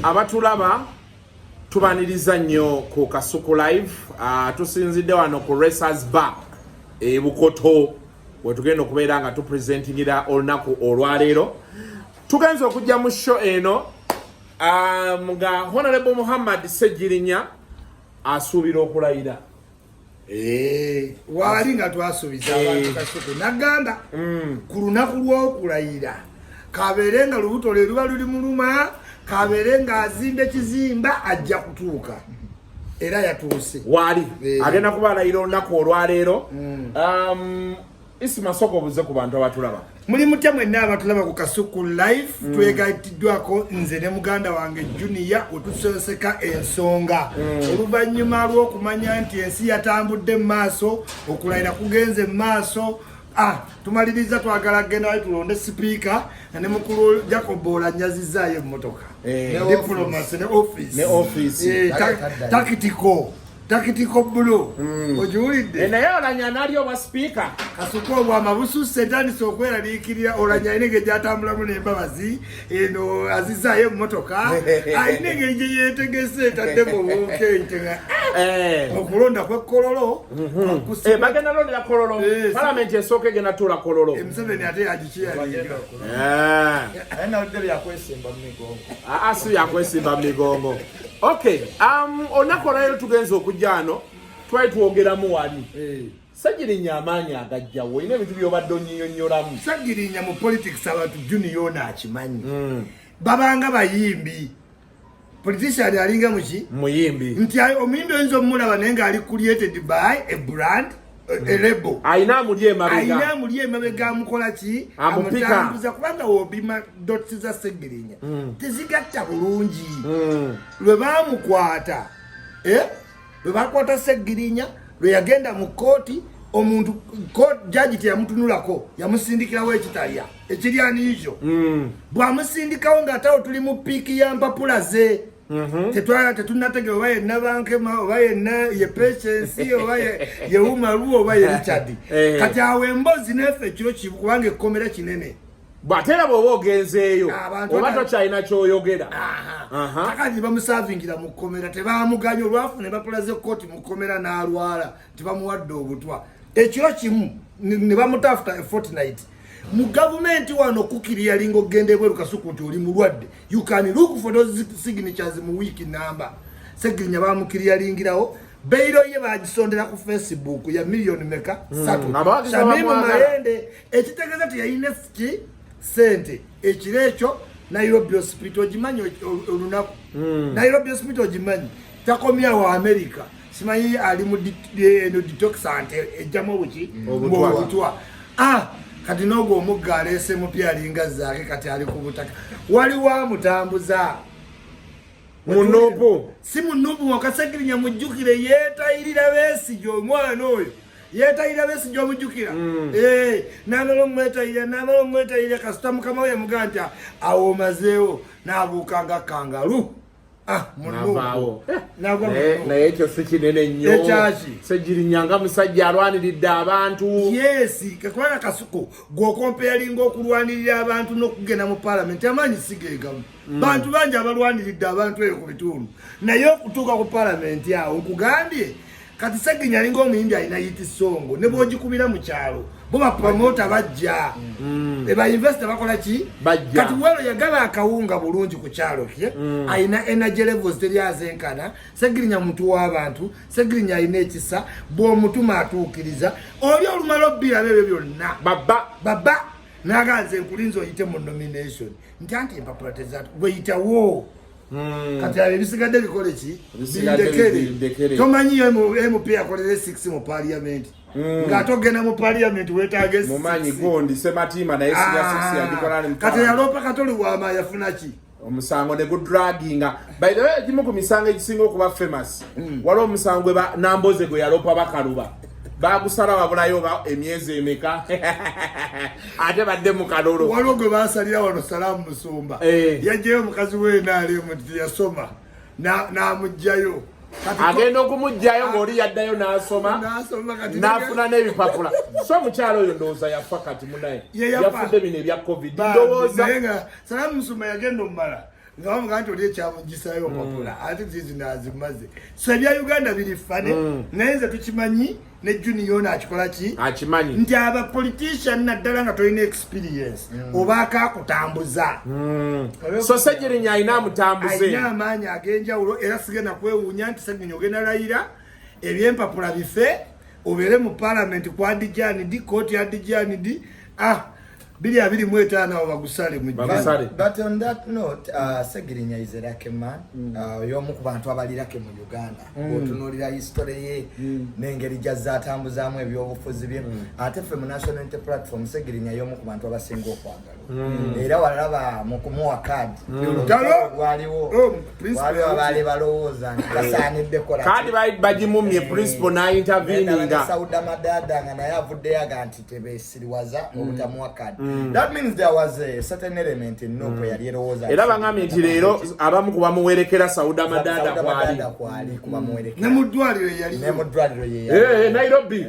abatulaba tubaniriza nnyo ku Kasuku Live. Tusinzidde wano ku Racers Bar Bukoto wetugenda okubeera nga tupresentingira olunaku olwaleero. Tugenza okujja mu show eno nga Honorable Muhammad Ssegirinya asuubira okulayira. Wali nga twasuubiza abantu Kasuku nagamba ku lunaku lw'okulayira kabeere nga lubuto lwe luba luli muluma, kabeere nga azimba ekizimba ajja kutuuka era yatuuse wali agenda kubalayira olunaku olwaleero. Isima soko buze ku bantu abatulaba. Muli mutya mwenna abatulaba ku Kasuku Live. Twegaitiddwako nze ne muganda wange Junior otusoseka ensonga oluvannyuma lw'okumanya nti ensi yatambudde mu maaso, okulayira kugenze mu maaso. Tumaliriza twagala genda tulonde speaker ne mukulu Jacob Olanyazizaayo emmotoka diplomacy ne office Takitiko Blue ojuulidde naye Olanya nalyo wa speaker Kasuku obwamabusu setani sokweraliikirira Olanya inenge gyatambulamu n'embabazi eno Azizaayo emmotoka ayina engeri gye yeetegese etadde mu bukenke okulonda kw'ekkololo bagenda londera kololo palamenti esooka egenda tuula kololo Museveni ate yagikiyaliira si yakwesimba mu migongo. Okay, olunaku olwaleero tugenza okujja ano twali twogeramu wali Ssegirinya amaanyi agajjawo olina ebintu by'obadde onnyonnyolamu. Ssegirinya mu politics abantu Junior akimanyi babanga bayimbi politician alinga muki muyimbi nti omuyimbi oyinza omulaba naye ng'ali created by a brand a label ayina amuli emabega amukola ki amutambuza kubanga wobima doti za Ssegirinya tezigatta bulungi lwe bamukwata lwe bakwata Ssegirinya lwe yagenda mu kooti omuntu jaji teyamutunulako yamusindikirawo ekitalya ekiryaniizo bw'amusindikawo ng'atawo tuli mu piiki ya mpapula ze tetunategera oba yenna Bankema oba yenna ye Patience oba ye Umaru oba ye Richard kati awo emboozi n'effe ekiro kibu kubanga ekkomera kinene bw'ateera bw'oba ogenzeeyo oba tokyalina ky'oyogera kakati bamusavingira mu kkomera tebamuganya olwafuna empapula z'ekkooti mu kkomera n'alwala tebamuwadde obutwa ekiro kimu ne bamuta after a fortnight mu gavumenti wano kukiriya lingo gende bweru Kasuku nti oli mulwadde you can look for those signatures mu week number. Ssegirinya bamukiriya lingirawo beiro ye bagisondera ku Facebook ya million meka 3 Shamimu Mayende ekitegeeza ti yayina sente ekiro ekyo Nairobi Hospital ogimanyi olunaku Nairobi Hospital ogimanyi takomya wa America simanyi ali mu detoxant ejjamu obuki obutwa kati n'ogwo omugga aleese mupya alinga zaake kati ali ku butaka waliwo amutambuza munupu si munupu mwaka Ssegirinya mujjukire yeetayirira Besigye omwana oyo yeetayirira Besigye omujjukira n'amala omwetayirira kasita mukama we yamugaa nti awo omazeewo n'abuukanga kangalu naye ekyo si kinene nnyo Ssegirinya nga musajja alwaniridde abantu kakubanga Kasuku gw'okompeyalinga okulwanirira abantu n'okugenda mu palamenti amaanyi sigeegamu bantu bangi abalwaniridde abantu eyo ku bitundu naye okutuuka ku palamenti awo nkugambye kati Ssegirinya alinga omuyimbi alina yiti songo ne bw'ogikubira mu kyalo bo bapromota bajja bainvesta bakola ki kati wero yagaba akawunga bulungi ku kyalo kye ayina energy levels teryazenkana Ssegirinya muntu w'abantu Ssegirinya ayina ekisa bw'omutuma atuukiriza oli olumala obbira bebyo byonna baba naganze nkulinza oyite mu nomination nti anti empapula weyitawo kati ebisigadde bikole ki bindekere tomanyi MP akolere 6 mu parliament ng'atogenda mu parliament weetaage mumanyi gondi Sematima naye siya 6 yagikolane kati yaloopa katoli wama yafuna ki omusango ne gudraginga by the way egimu ku misango egisinga okuba famous waliwo omusango Namboze gwe yaloopa bakaluba bagusala wabulayo emyezi emeka ate badde mu kalolo waliwo gwe basalira wano Salaamu Musumba yajjayo omukazi w'enaalimu nti yasoma n'amugjayo agenda okumugjayo ng'oli yaddayo n'asoma n'afuna n'ebipapula so omukyalo oyo ndowooza yafa kati munaye yafudde bino ebya covid ndowooza naye nga Salaamu Musumba yagenda omumala nga muganda oli ekyamugisayo papula ate zizinazimaze so ebya Uganda biri fane naye nze tukimanyi ne Junior akikola ki akimanyi nti aba politician naddala nga tolina experience oba akakutambuza so Ssegirinya alina amutambuze alina amaanyi ag'enjawulo era sigenda kwewuunya nti Ssegirinya ogenda layira ebyempapula bife obeere mu parliament kwa Dijanidi kooti ya Dijanidi bili abiri mwetana bagusale mu but on that note Ssegirinya is a lucky man yomu ku bantu abalirake mu Uganda otunulira history ye n'engeri gyazatambuzaamu ebyobufuzi bye ate ffe mu National Unity Platform Ssegirinya yomu ku bantu abasinga okwagala era walaba mu kumuwa kadi waliwo abaali balowooza nti basaanidde kola kadi bagimumye principal n'interveninga Sauda Madada nga naye avuddeyo aga nti tebeesiriwaza obutamuwa kadi. That means there was a certain element in Nopo yali erowooza era bangambye nti leero abamu ku bamuwerekera Sauda Madada kwali kuba muwerekera ne mu ddwaliro yali Nairobi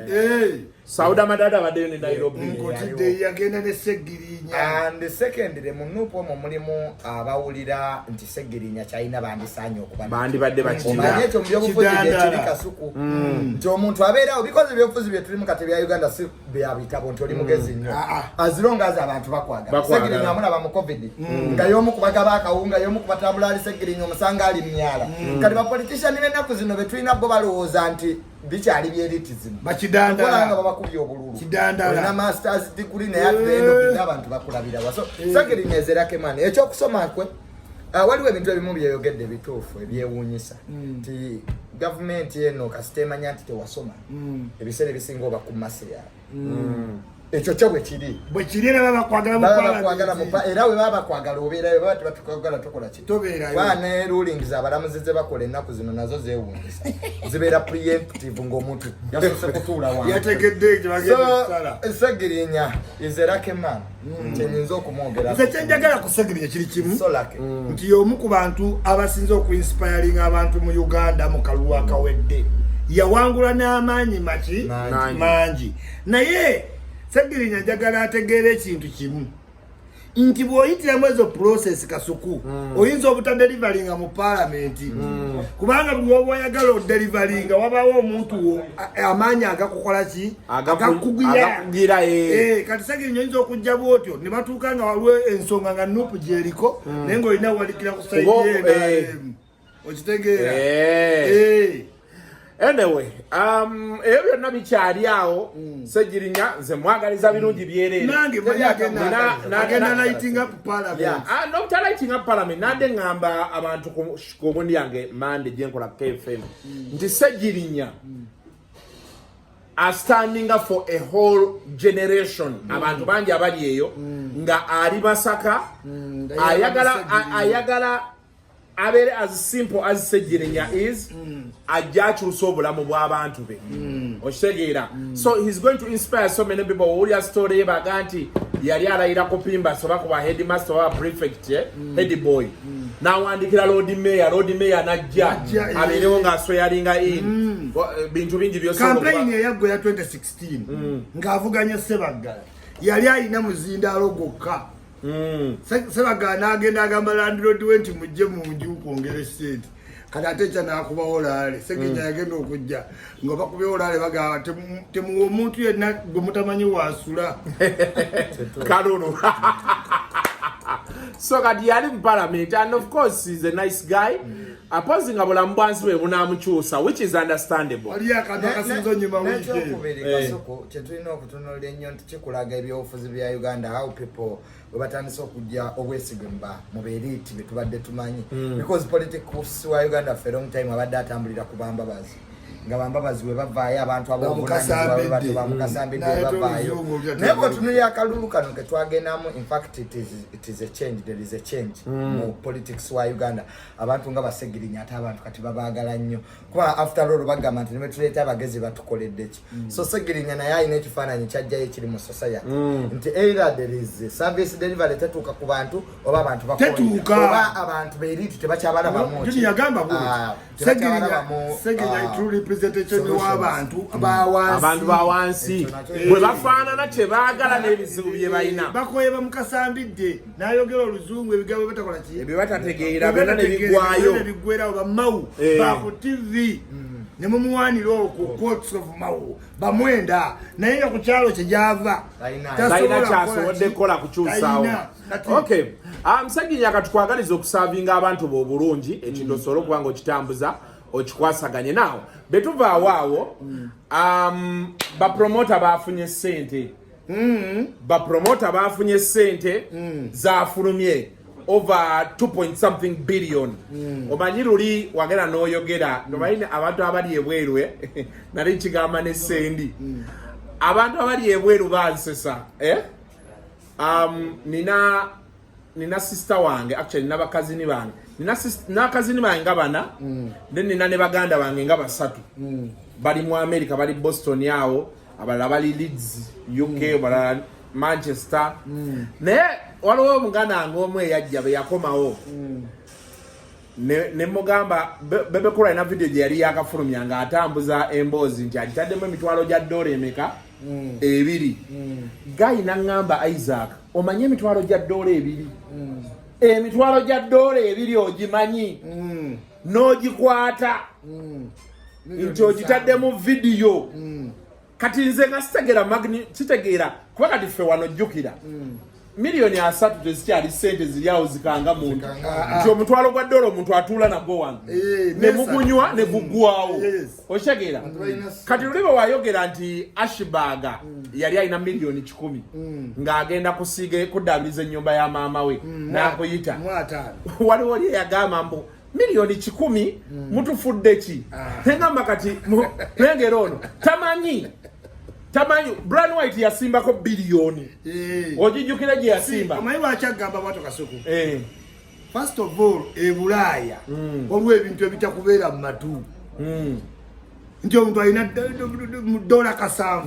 Sauda Madada baddeyo ne Nairobi nkotidde yagenda ne Ssegirinya and secondly mu Nuupu omwo mulimu abawulira nti Ssegirinya kyalina bandisaanye okuba bandibadde bakimanye ekyo mu byobufuzi byekiri kasuku nti omuntu abeerawo because ebyobufuzi bye tulimu kati bya Uganda si bya bitabo nti oli mugezi nnyo as long as abantu bakwagala Ssegirinya amulaba mu COVID nga y'omu kubagaba akawunga y'omu kubatambula ali Ssegirinya omusanga ali myala kati bapolitician n'ennaku zino be tulina bo balowooza nti bikyali by'elitism bakidandala babakubye obululu kidandala na masters degree naye at the end of the day abantu bakulabira waso Ssegirinya ezerake mani ekyokusoma kwe waliwo ebintu ebimu byeyogedde bituufu ebyewuunyisa nti gavumenti eno kasitemanya nti tewasoma ebiseera ebisinga oba ku masiriya ekyo kyo bwe kiri era babakwagala era we baba bakwagala obeerayo baba tebatukwagala tukola ki tobeerayo baane rulings abalamuzi ze bakola ennaku zino nazo zeewuunyisa zibeera preemptive ng'omuntu yasoose kutuula wange yategedde ekyo bagenda Ssegirinya is a lucky man kyenyinza okumwogera nze kyenjagala ku Ssegirinya kiri kimu nti y'omu ku bantu abasinze okuinspiringa abantu mu Uganda mu kalulu akawedde yawangula n'amaanyi mangi naye Ssegirinya njagala ategeera ekintu kimu nti bw'oyitiramu ezo process kasuku oyinza obutadelivalinga mu palamenti kubanga buli oba oyagala odelivalinga wabaawo omuntu amaanyi agakukola ki agakugira kati Ssegirinya oyinza okujja bwotyo ne batuuka nga waliwo ensonga nga Nuupu gyeriko naye ng'olina walikira ku sayidi yenaalemu okitegeera anyway ebyo byonna bikyali awo Ssegirinya nze mwagaliza birungi byereere nange agenda lighting up parliament not lighting up parliament nande ngamba abantu ku bundi yange mande gyenkola KFM nti Ssegirinya are standing up for a whole generation abantu bangi abali eyo nga ali Masaka ayagala abere as simple as Ssegirinya is ajakyusa obulamu bw'abantu be okitegeera so he's going to inspire so many people owulira story ye baga nti yali alayira kupimba soba kuba headmaster wa prefect head boy nawandikira Lord Mayor najja abeerewo ng'asweyalinga in bintu bingi campaign eyaggo ya 2016 ng'avuganya Ssebaggala yali alina muzindaalo gwokka Ssebaggala n'agenda agamba landlord we nti mujje mu nju kwongera sente kati ate ekya n'akubawo olaale Ssegirinya yagenda okujja nga bakubewo olaale bagamba temuwa omuntu yenna gwe mutamanyi waasula kalulu so kati yali mu parliament and of course he's a nice guy opposing abulamu bwansi bwe bunamukyusa which is understandable waliyo akantu akasinza onyuma weekend kasoko kyetulina okutunuulira ennyo nti kikulaga ebyobufuzi bya Uganda how people bwe batandise okujja obwesigwe mu beeriiti be tubadde tumanyi because politics wa Uganda for a long time abadde atambulira ku bambabazi nga bambabazi we bavaayo abantu abamukasambidde bavaayo naye bwetunulira akalulu kano ke twagendamu in fact it is a change there is a change mu politics wa Uganda abantu nga Ssegirinya ate abantu kati babaagala nnyo kuba after all bagamba nti nebetuleeta abagezi batukoledde ki so Ssegirinya naye alina ekifaananyi kyajjayo ekiri mu society nti either there is service delivery tetuuka ku bantu oba abantu oba abantu beeriiti tebakyabalabamu yagamba Ssegirinya representation w'abantu abawansi abantu bawansi bwe bafaanana kye baagala n'ebizibu bye balina bakoye bamusambidde n'ayogera oluzungu ebigabo batakola ki ebyo batategeera byonna ne biggwayo biggwerawo bamawu baku tv ne mumuwanira okwo courts of mawu bamwenda naye nga ku kyalo kye gyava talina kyasobodde kukola kukyusaawo okay Msaginya katukwagaliza okusaavinga abantu bo bulungi ekintu osobola okuba ng'okitambuza okikwasaganye naawo betuva awaawo bapromota bafunye ssente bapromota bafunye ssente zafulumye over 2.something billion omanyi luli wagera n'oyogera nomanyi abantu abali ebweru nali nkigamba ne sendi abantu abali ebweru bansesa nina sister wange actually nina bakazini bange nina kazini bange nga bana then nina ne baganda bange nga basatu bali mu America bali Boston yawo abalala bali Leeds UK abalala Manchester naye waliwo omuganda wange omwe yajja be yakomawo ne mugamba bebe kula ina video gye yali yakafulumya nga atambuza emboozi nti agitaddemu emitwalo gya dola emeka ebiri gayi nangamba Isaac omanye emitwalo gya dola ebiri emitwalo gya dola ebiri ogimanyi n'ogikwata nti ogitaddemu video kati nze nga kitegeera kuba kati ffe wano jjukira miliyoni 3 tezikyali ssente ziri awo zikanga muntu nti omutwalo gwa dola omuntu atuula nagwo wange ne mugunywa ne guggwawo okitegeera kati luli bwe wayogera nti Ashbaga yali alina miliyoni 10 ng'agenda kusiiga kuddaabiriza ennyumba ya maama we n'akuyita waliwo oli eyagamba mbu miliyoni 10 mutufudde ki tengamba kati lengera ono tamanyi Brian White yasimbako biliyoni ogijjukira gye yasimba omanyi lwakyagamba bwato Kasuku first of all ebulaaya waliwo ebintu ebitakubeera mu matu nti omuntu alina dola 7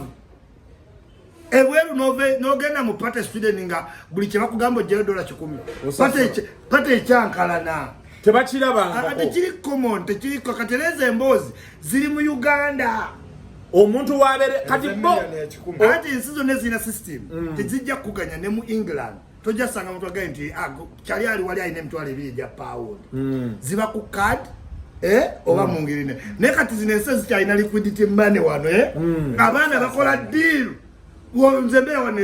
ebweru n'ogenda mu pate student nga buli kye bakugamba ojjayo dola 10 pate ekyankalana tebakirabangako tekiri common tekiriko katereza emboozi ziri mu Uganda omuntu wabere kati ati ensi zonna ezirina system tezijja kuganya ne mu England tojja sanga muntu agaye nti kyali ali wali alina emitwalo 2 egya pound ziba ku card oba mu ngeri naye kati zino ensi zikyalina liquidity money wano abaana bakola deal nzembera wano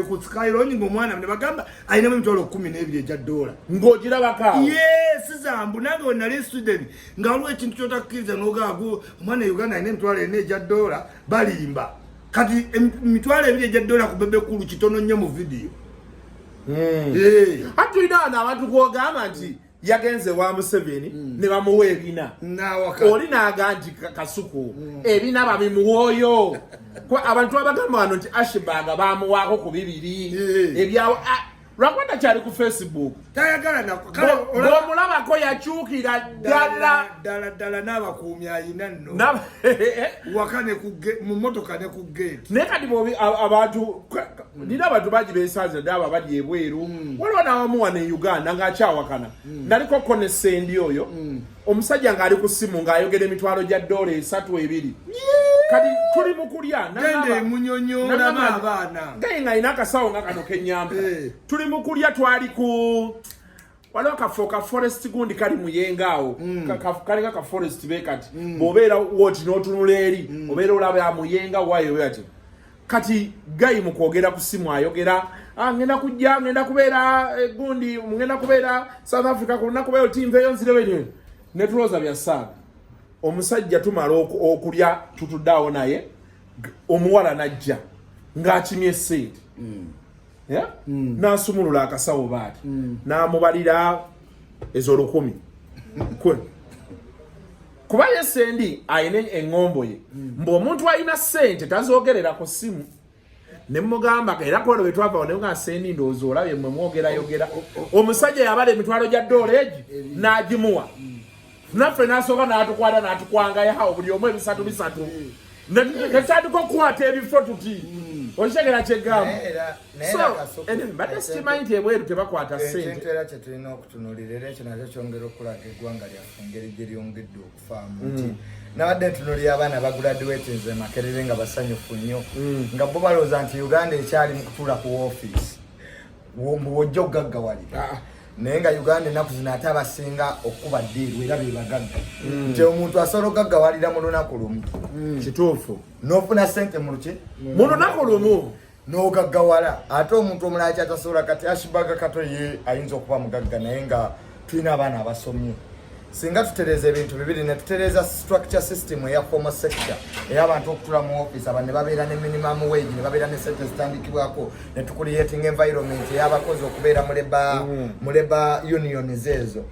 ku Skyline ng'omwana ne bagamba alinamu emitwalo 12 egya dola ng'ogirabako yes zambu nange we nali student nga waliwo ekintu kyotakkiriza n'ogaago omwana Uganda alina emitwalo 4 egya dola balimba kati emitwalo 2 egya dola ku bebe kulu kitono nnyo mu video ati tulina wano abantu kwogamba nti yagenze wa Museveni ne bamuwa ebina oli naaga nti Kasuku ebina babimuwoyo abantu abagamba wano nti Ashbaga bamuwaako ku 2 ebyawo lwakwata kyali ku Facebook tayagala omulabako yakyukira ddala n'abakuumi alina nno wakane mu motoka ne ku gate naye kati abantu nina abantu bangi beesanze dda abo bali ebweru waliwo n'abamuwa ne Uganda ng'akyawakana nalikoko ne sendi oyo omusajja ng'ali ku ssimu ng'ayogera emitwalo gya dola 3 2 kati tuli mu kulya gende munyonyoolamu abaana gaye ng'alina akasawo nga kano kenyamba tuli mu kulya twali ku waliwo kafo ka forest gundi kali muyenga awo kali ka forest bekati bw'obeera woti n'otunula eri obeera olaba muyenga waayo bwati kati gayi mu kwogera ku ssimu ayogera ngenda kubeera gundi ngenda kubeera South Africa kulina kubeera team eyo nzirewe ne tuloza bya saaga omusajja tumala okulya tutuddawo naye omuwala najja ng'akimye sente n'asumulula akasawo baati n'amubalira ezo 10 kuba ye sendi ayina eŋŋombo ye mbw'omuntu alina ssente tazoogerera ku ssimu ne mugamba era kwolwo bwe twava ne nga sendi ndowooza olabye mmwe mwogerayogera omusajja yabala emitwalo gya dola egi n'agimuwa naffe n'asooka n'atukwata n'atukwangayawo buli omu 3 netandika okukwata ebifo tuti Oshagera chegamu. So, mbadde sikimanyi nti ebweru tebakwata ssente. Ekintu era kye tulina okutunuulira ekyo nakyo kyongera okulaga eggwanga lyaffe engeri gye lyongedde okufaamu nti nabadde ntunuulira abaana baguladuwete nze Makerere nga basanyufu nnyo nga bo balowooza nti Uganda ekyali mu kutuula ku woofiisi wojja okugaggawalira naye nga Uganda ennaku zino ate abasinga okuba ddiiru era be bagagga nti omuntu asobola okugaggawalira mu lunaku lumu kituufu n'ofuna ssente mu luki mu lunaku lumu n'ogaggawala ate omuntu omulala kyatasobola kati Ashibaga Kato ye ayinza okuba mugagga naye nga tulina abaana abasomye singa tutereza ebintu bibiri ne tutereza structure system eya formal sector ey'abantu okutula mu office abantu ne babeera ne minimum wage ne babeera ne sente zitandikibwako ne tucreating environment ey'abakozi okubeera mu labor unions ezo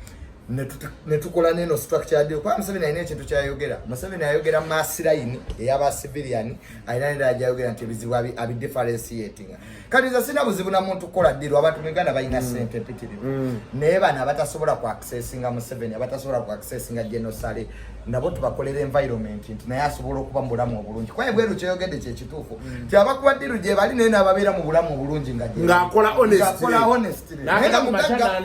ne tukola neno structure deal kwa Museveni alina ekintu kyayogera Museveni ayogera mass line ey'aba civilian alina ne ajayogera nti ebizibu abidifferentiating kati nze sina buzibu na muntu kukola ddiru abantu mu Uganda balina ssente mpitirivu naye bano abatasobola ku accessinga Museveni abatasobola ku accessinga Genosale nabo tubakolera environment nti naye asobola okuba mu bulamu obulungi kwaye bweru kyeyogedde kyekituufu nti abakuba ddiru gye bali naye n'ababeera mu bulamu obulungi ng'akola honestly naye nga mugagga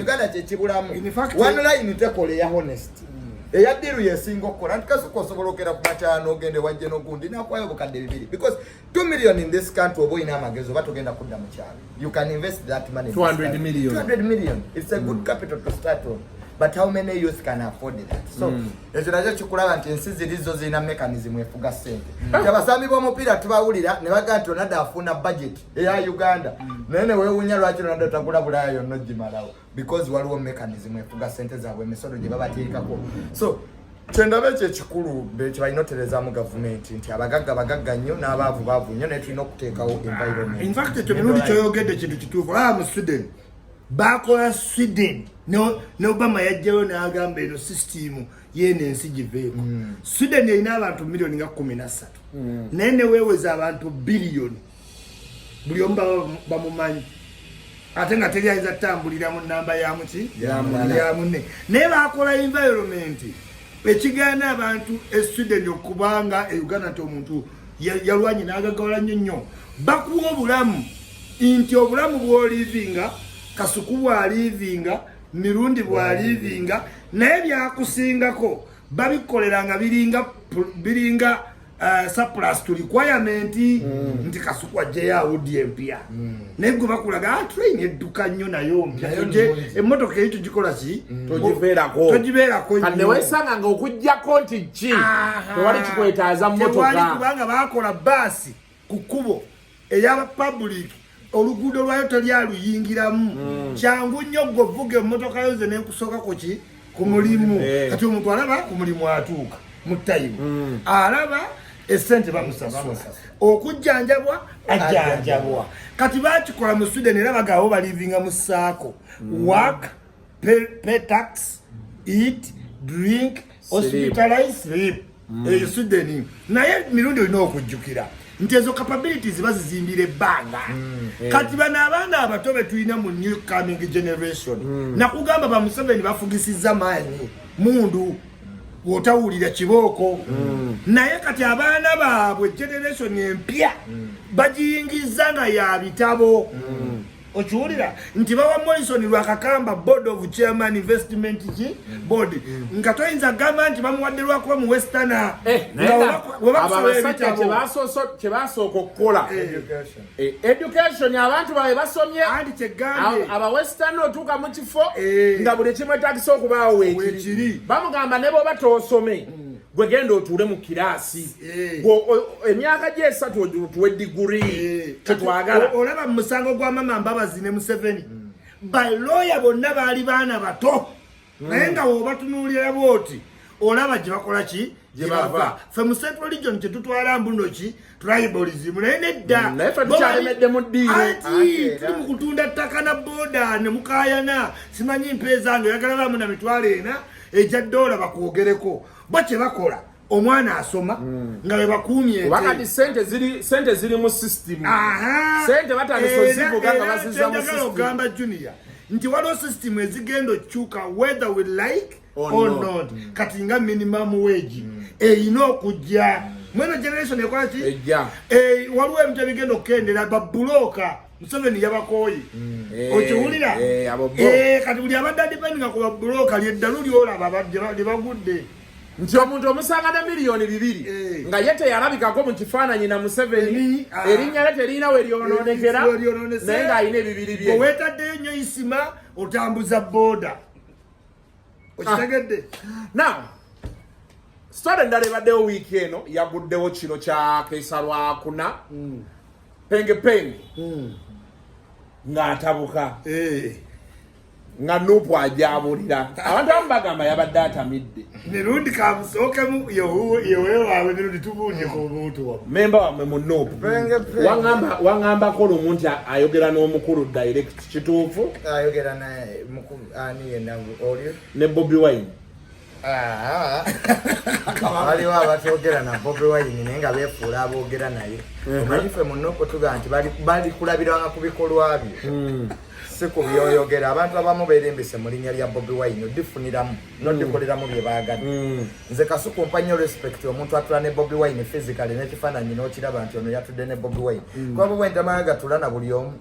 Uganda kyekibulamu one line tekola eya honesty eya ddiru yesinga okukola nti kasuka osobola okera ku makyano ogende wajje n'ogundi nakwayo obukadde bibiri because 2 million in this country oba oyina amagezi oba togenda kudda mu kyalo you can invest that money 200 million it's a good capital to start on but how many youth can afford that so ekyo nakyo kikulaba nti ensi zirizo zirina mechanism efuga ssente abasambi b'omupiira tubawulira ne bagaa nti Ronaldo afuna budget eya Uganda naye ne weewuunya lwaki Ronaldo tagula Bulaaya yonna ogimalawo because waliwo mechanism efuga ssente zaabwe emisolo gye babateekako so kyendaba ekyo ekikulu kye balina oterezaamu gavumenti nti abagagga nnyo n'abaavu nnyo naye tulina okuteekawo environment in fact ekyo mirundi kyoyogedde kintu kituufu mu Sweden bakola Sweden ne Obama yajjayo n'agamba eno system yene ensi giveeko Sweden erina abantu miliyoni nga 13 naye ne weeweza abantu biliyoni buli omu bamumanyi ate nga teri ayinza tambulira mu nnamba ya munne naye bakola environment ekigaana abantu Sweden okubanga Uganda nti omuntu yalwanye n'agaggawala nnyo bakuwa obulamu nti obulamu bw'olivinga Kasuku bw'alivinga mirundi bw'alivinga naye byakusingako babikoleranga biringa surplus to requirement nti Kasuku ajjayo awudi empya naye gwe bakulaga train edduka nnyo nayo mpya emmotoka eyo tugikola ki togibeerako kane weesanga nga okuggyako nti ki tewali kikwetaaza mmotoka kubanga bakola baasi ku kkubo eya public oluguudo lwayo teryaluyingiramu kyangu nnyo gwe vuga emmotoka yo ze n'ekusooka ku mulimu kati omuntu alaba ku mulimu atuuka mu tayimu alaba essente bamusasula okujjanjabwa ajjanjabwa kati bakikola mu Sweden era bagawo balivinga mu saako work pay tax eat drink hospitalize sleep eyo Sweden naye mirundi olina okujjukira nti ezo capabilities bazizimbira ebbanga kati bano abaana abato betulina mu new coming generation nakugamba ba Museveni bafugisiza maanyi mundu wotawulira kibooko naye kati abaana baabwe generation empya bagiyingiza nga ya bitabo okiwulira nti bawa Morrison Lwakakamba board of chairman investment board nga toyinza gamba nti bamuwadde lwakuba mu Westerner kyebasooka okukola education abantu bawe basomye aba Westerner otuuka mu kifo nga buli kimu etagisa okubaawo weekiri bamugamba ne bwoba toosome gwe genda otuule mu kiraasi emyaka gye 3 otuwe diguri tetwagala olaba mu musango gwa mama Mbabazi ne Museveni balooya bonna baali baana bato naye nga wobatunuulira booti olaba gye bakola ki gye bava ffe mu Central Region kye tutwala mbunoki tribalism naye nedda tukyalemedde mu ddiiro tuli mu kutunda ttaka na booda ne mukaayana simanyi mpeeza nga oyagala baamu na mitwalo ena ejja ddoola bakwogereko bwakye bakola omwana asoma nga bwe bakuumye wakati sente ziri mu system sente batandise zivuga nga bazizza mu system ogamba junior nti waliwo system ezigenda okyuka whether we like or not kati nga minimum wage eyina okujja mwena generation ekola ki ejja waliwo ebintu ebigenda okukendera babuloka Museveni yabakoyi okiwulira kati buli abadde adipendinga ku babuloka lyeddalu lyolaba lyebagudde nti omuntu omusanga na miliyoni 2 nga ye teyalabikako mu kifaananyi na Museveni erinnya lye terina we lyononekera naye ng'alina ebibiri bye owetaddeyo nnyo isima otambuza booda okitegedde now story endala ebaddewo wiiki eno yaguddewo kino kya Keisa Lwakuna penge ng'atabuka nga Nuupu ajabulira abantu abamu bagamba yabadde atamidde mirundi kamusookemu yeweewaawe mirundi tubuunye ku muntu wa memba wammwe mu Nuupu waŋŋambako olumu nti ayogera n'omukulu direct kituufu ayogera naye ani yenna olyo ne Bobi Wine waliwo abatogera na Bobi Wine naye nga beefuula aboogera naye omanyi ffe mu Nuupu tugaa nti bali kulabiranga ku bikolwa byo si ku byoyogera abantu abamu beerembese mu linnya lya Bobi Wine odifuniramu nodikoleramu bye baagadde nze Kasuku mpa nnyo respect omuntu atula ne Bobi Wine physically n'ekifaananyi n'okiraba nti ono yatudde ne Bobi Wine kuba Bobi Wine tamala gatula na buli omu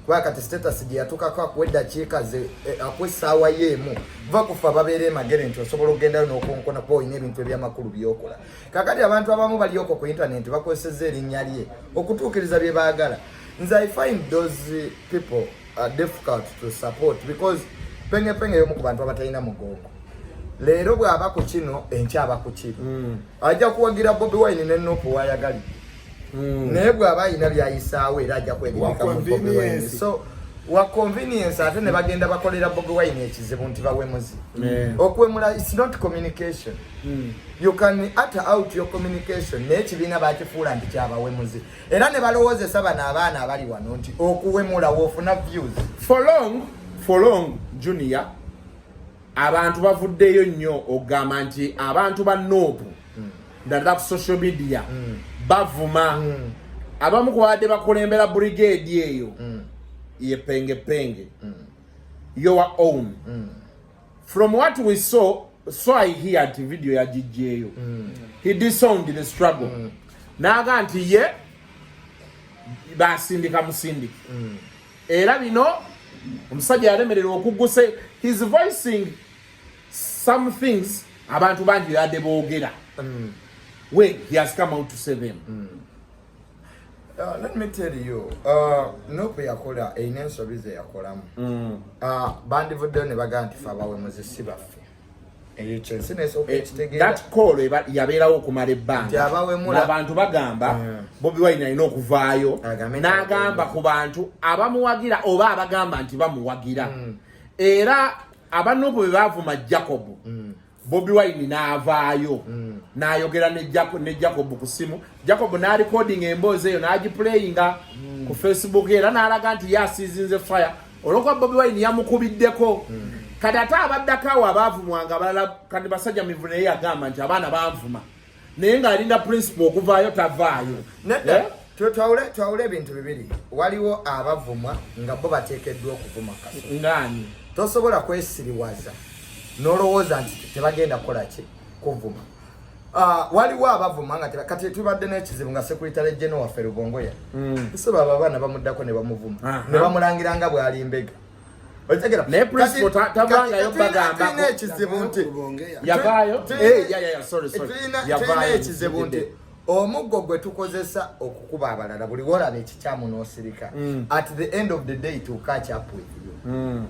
kuba kati status gye yatukako akuwa eddakiika ze akuwa essaawa yeemu va kufa babeera emagere nti osobola okugendayo n'okonkona kuba olina ebintu ebyamakulu byokola kakati abantu abamu balioko ku internet bakozesezza erinnya lye okutuukiriza bye baagala nze I find those people are difficult to support because penge yomu ku bantu abatalina mugongo leero bw'aba ku kino enkyaba ku kiri ajja kuwagira Bobi Wine ne Nuupu wayagali naye bw'aba ayina byayisaawo era ajja kwegereka mu Bobi Wine so wa convenience ate ne bagenda bakolera Bobi Wine ekizibu nti bawemuzi okwemula it's not communication you can utter out your communication naye ekibiina bakifuula nti kyabawemuzi era ne balowoozesa bano abaana abali wano nti okuwemula woofuna views for long Junior abantu bavuddeyo nnyo okugamba nti abantu ba Nuupu ddala ku social media bavuma abamu ku badde bakulembera brigade eyo ye penge your own from what we saw I heard video ya GJyo he disowned the struggle naga nti ye basindika musindiki era bino omusajja yalemererwa okugusa he's voicing some things abantu bangi yadde boogera when he has come out to say them let me tell you Nuupu yakola eyina ensobi ze yakolamu bandivuddeyo ne bagaa nti fe abawemuzi si baffe ekyo ensi nesooka ekitegeera that call yabeerawo okumala ebbanga abantu bagamba Bobi Wine alina okuvaayo n'agamba ku bantu abamuwagira oba abagamba nti bamuwagira era aba Nuupu bwe baavuma Jacob Bobi Wine n'avaayo n'ayogera ne Jacob ku simu Jacob n'arecording emboozi eyo n'agiplayinga ku Facebook era n'alaga nti yasiizinze fire olwokuba Bobi Wine yamukubiddeko kati ate abaddako abaavumwanga abalala kati basajja mivu naye yagamba nti abaana banvuma naye ng'alinda principle okuvaayo tavaayo twawule ebintu bibiri waliwo abavumwa nga bo bateekeddwa okuvuma Kasuku ngani tosobola kwesiriwaza nolowooza nti tebagenda kukola ki kuvuma waliwo abavuma nga kati tubadde n'ekizibu nga Secretary General waffe Rubongoya tusaba abaana bamuddako ne bamuvuma ne bamulangira nga bw'ali mbega naye principle tavangayo bagambako ekizibu nti yavaayo tulina ekizibu nti omuggo gwe tukozesa okukuba abalala buli wolaba ekikyamu n'osirika at the end of the day to catch up with you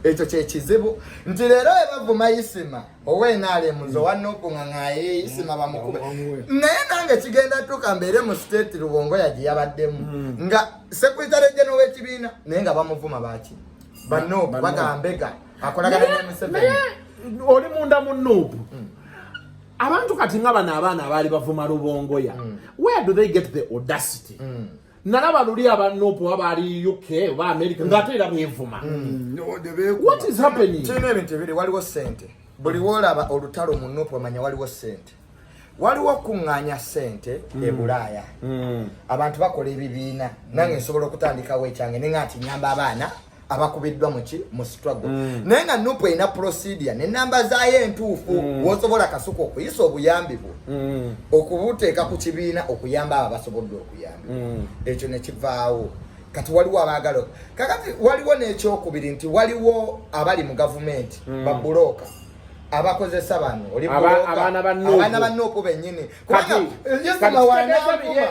ekyo kyekizibu nti leero ebavuma Isima ow'enaalemuzo wa Nuupu ng'aŋŋaye Isima bamukube naye nange kigenda tuka mbeere mu state Rubongoya gye yabaddemu nga Secretary General w'ekibiina naye nga bamuvuma baki ba Nuupu bagambega akolagana ne Museveni oli munda mu Nuupu abantu kati nga bano abaana abaali bavuma Rubongoya where do they get the audacity nalaba luli aba Nuupu abaali UK oba America ng'ate era bwevuma what is happening kirina ebintu ebiri waliwo ssente buli woolaba olutalo mu Nuupu omanya waliwo ssente waliwo okuŋŋaanya ssente e Bulaaya abantu bakola ebibiina nange nsobola okutandikawo ekyange ne nga nti nyamba abaana abakubiddwa mu struggle naye nga Nuupu ina procedure ne namba zaayo entuufu wosobola Kasuku okuyisa obuyambi bwo okubuteeka ku kibiina okuyamba abo abasobodde okuyamba ekyo ne kivaawo kati waliwo abaagala kakati waliwo n'ekyokubiri nti waliwo abali mu gavumenti babulooka abakozesa bano oli abaana ba Nuupu bennyini kati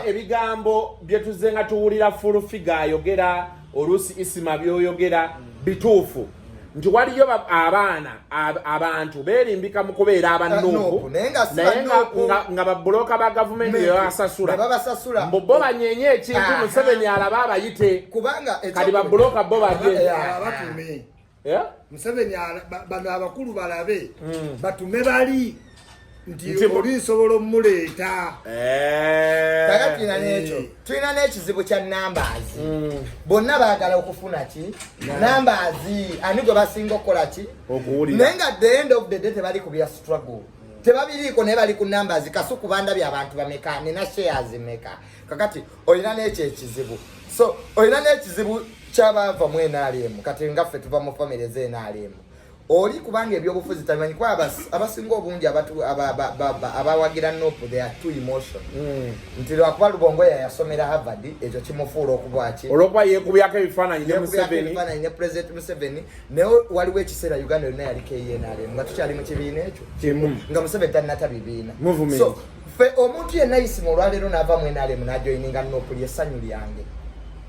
ebigambo bye tuzze nga tuwulira full figure ayogera oluusi Isima byoyogera bituufu nti waliyo abaana abantu beerimbika mu kubeera abannuupu naye nga babulooka ba gavumenti bebasasula mbu bo banyenye ekintu Museveni alaba abayite kati babulooka bo badye Museveni bano abakulu balabe batume bali nti oli nsobola omuleeta kakati tulina n'ekizibu kya numbers bonna baagala okufuna ki numbers ani gwe basinga okukola ki naye nga at the end of the day tebali ku bya struggle tebabiriiko naye bali ku numbers Kasuku bandabye abantu bameka nina shares meka kakati olina n'ekyo ekizibu so olina n'ekizibu ky'abaava mu NRM kati ngaffe tuva mu family ze NRM oli kubanga ebyobufuzi tabimanyi kuba abasinga obungi abawagira Nuupu they are too emotional nti lwakuba Lubongo yasomera Harvard ekyo kimufuula okubwaki olwokuba yeekubyako ebifaananyi ne President Museveni naye waliwo ekiseera Uganda yonna yaliko NRM nga tukyali mu kibiina ekyo nga Museveni talinata bibiina so ffe omuntu yenna Isima olwaleero n'ava mu NRM n'ajoyininga Nuupu lyessanyu lyange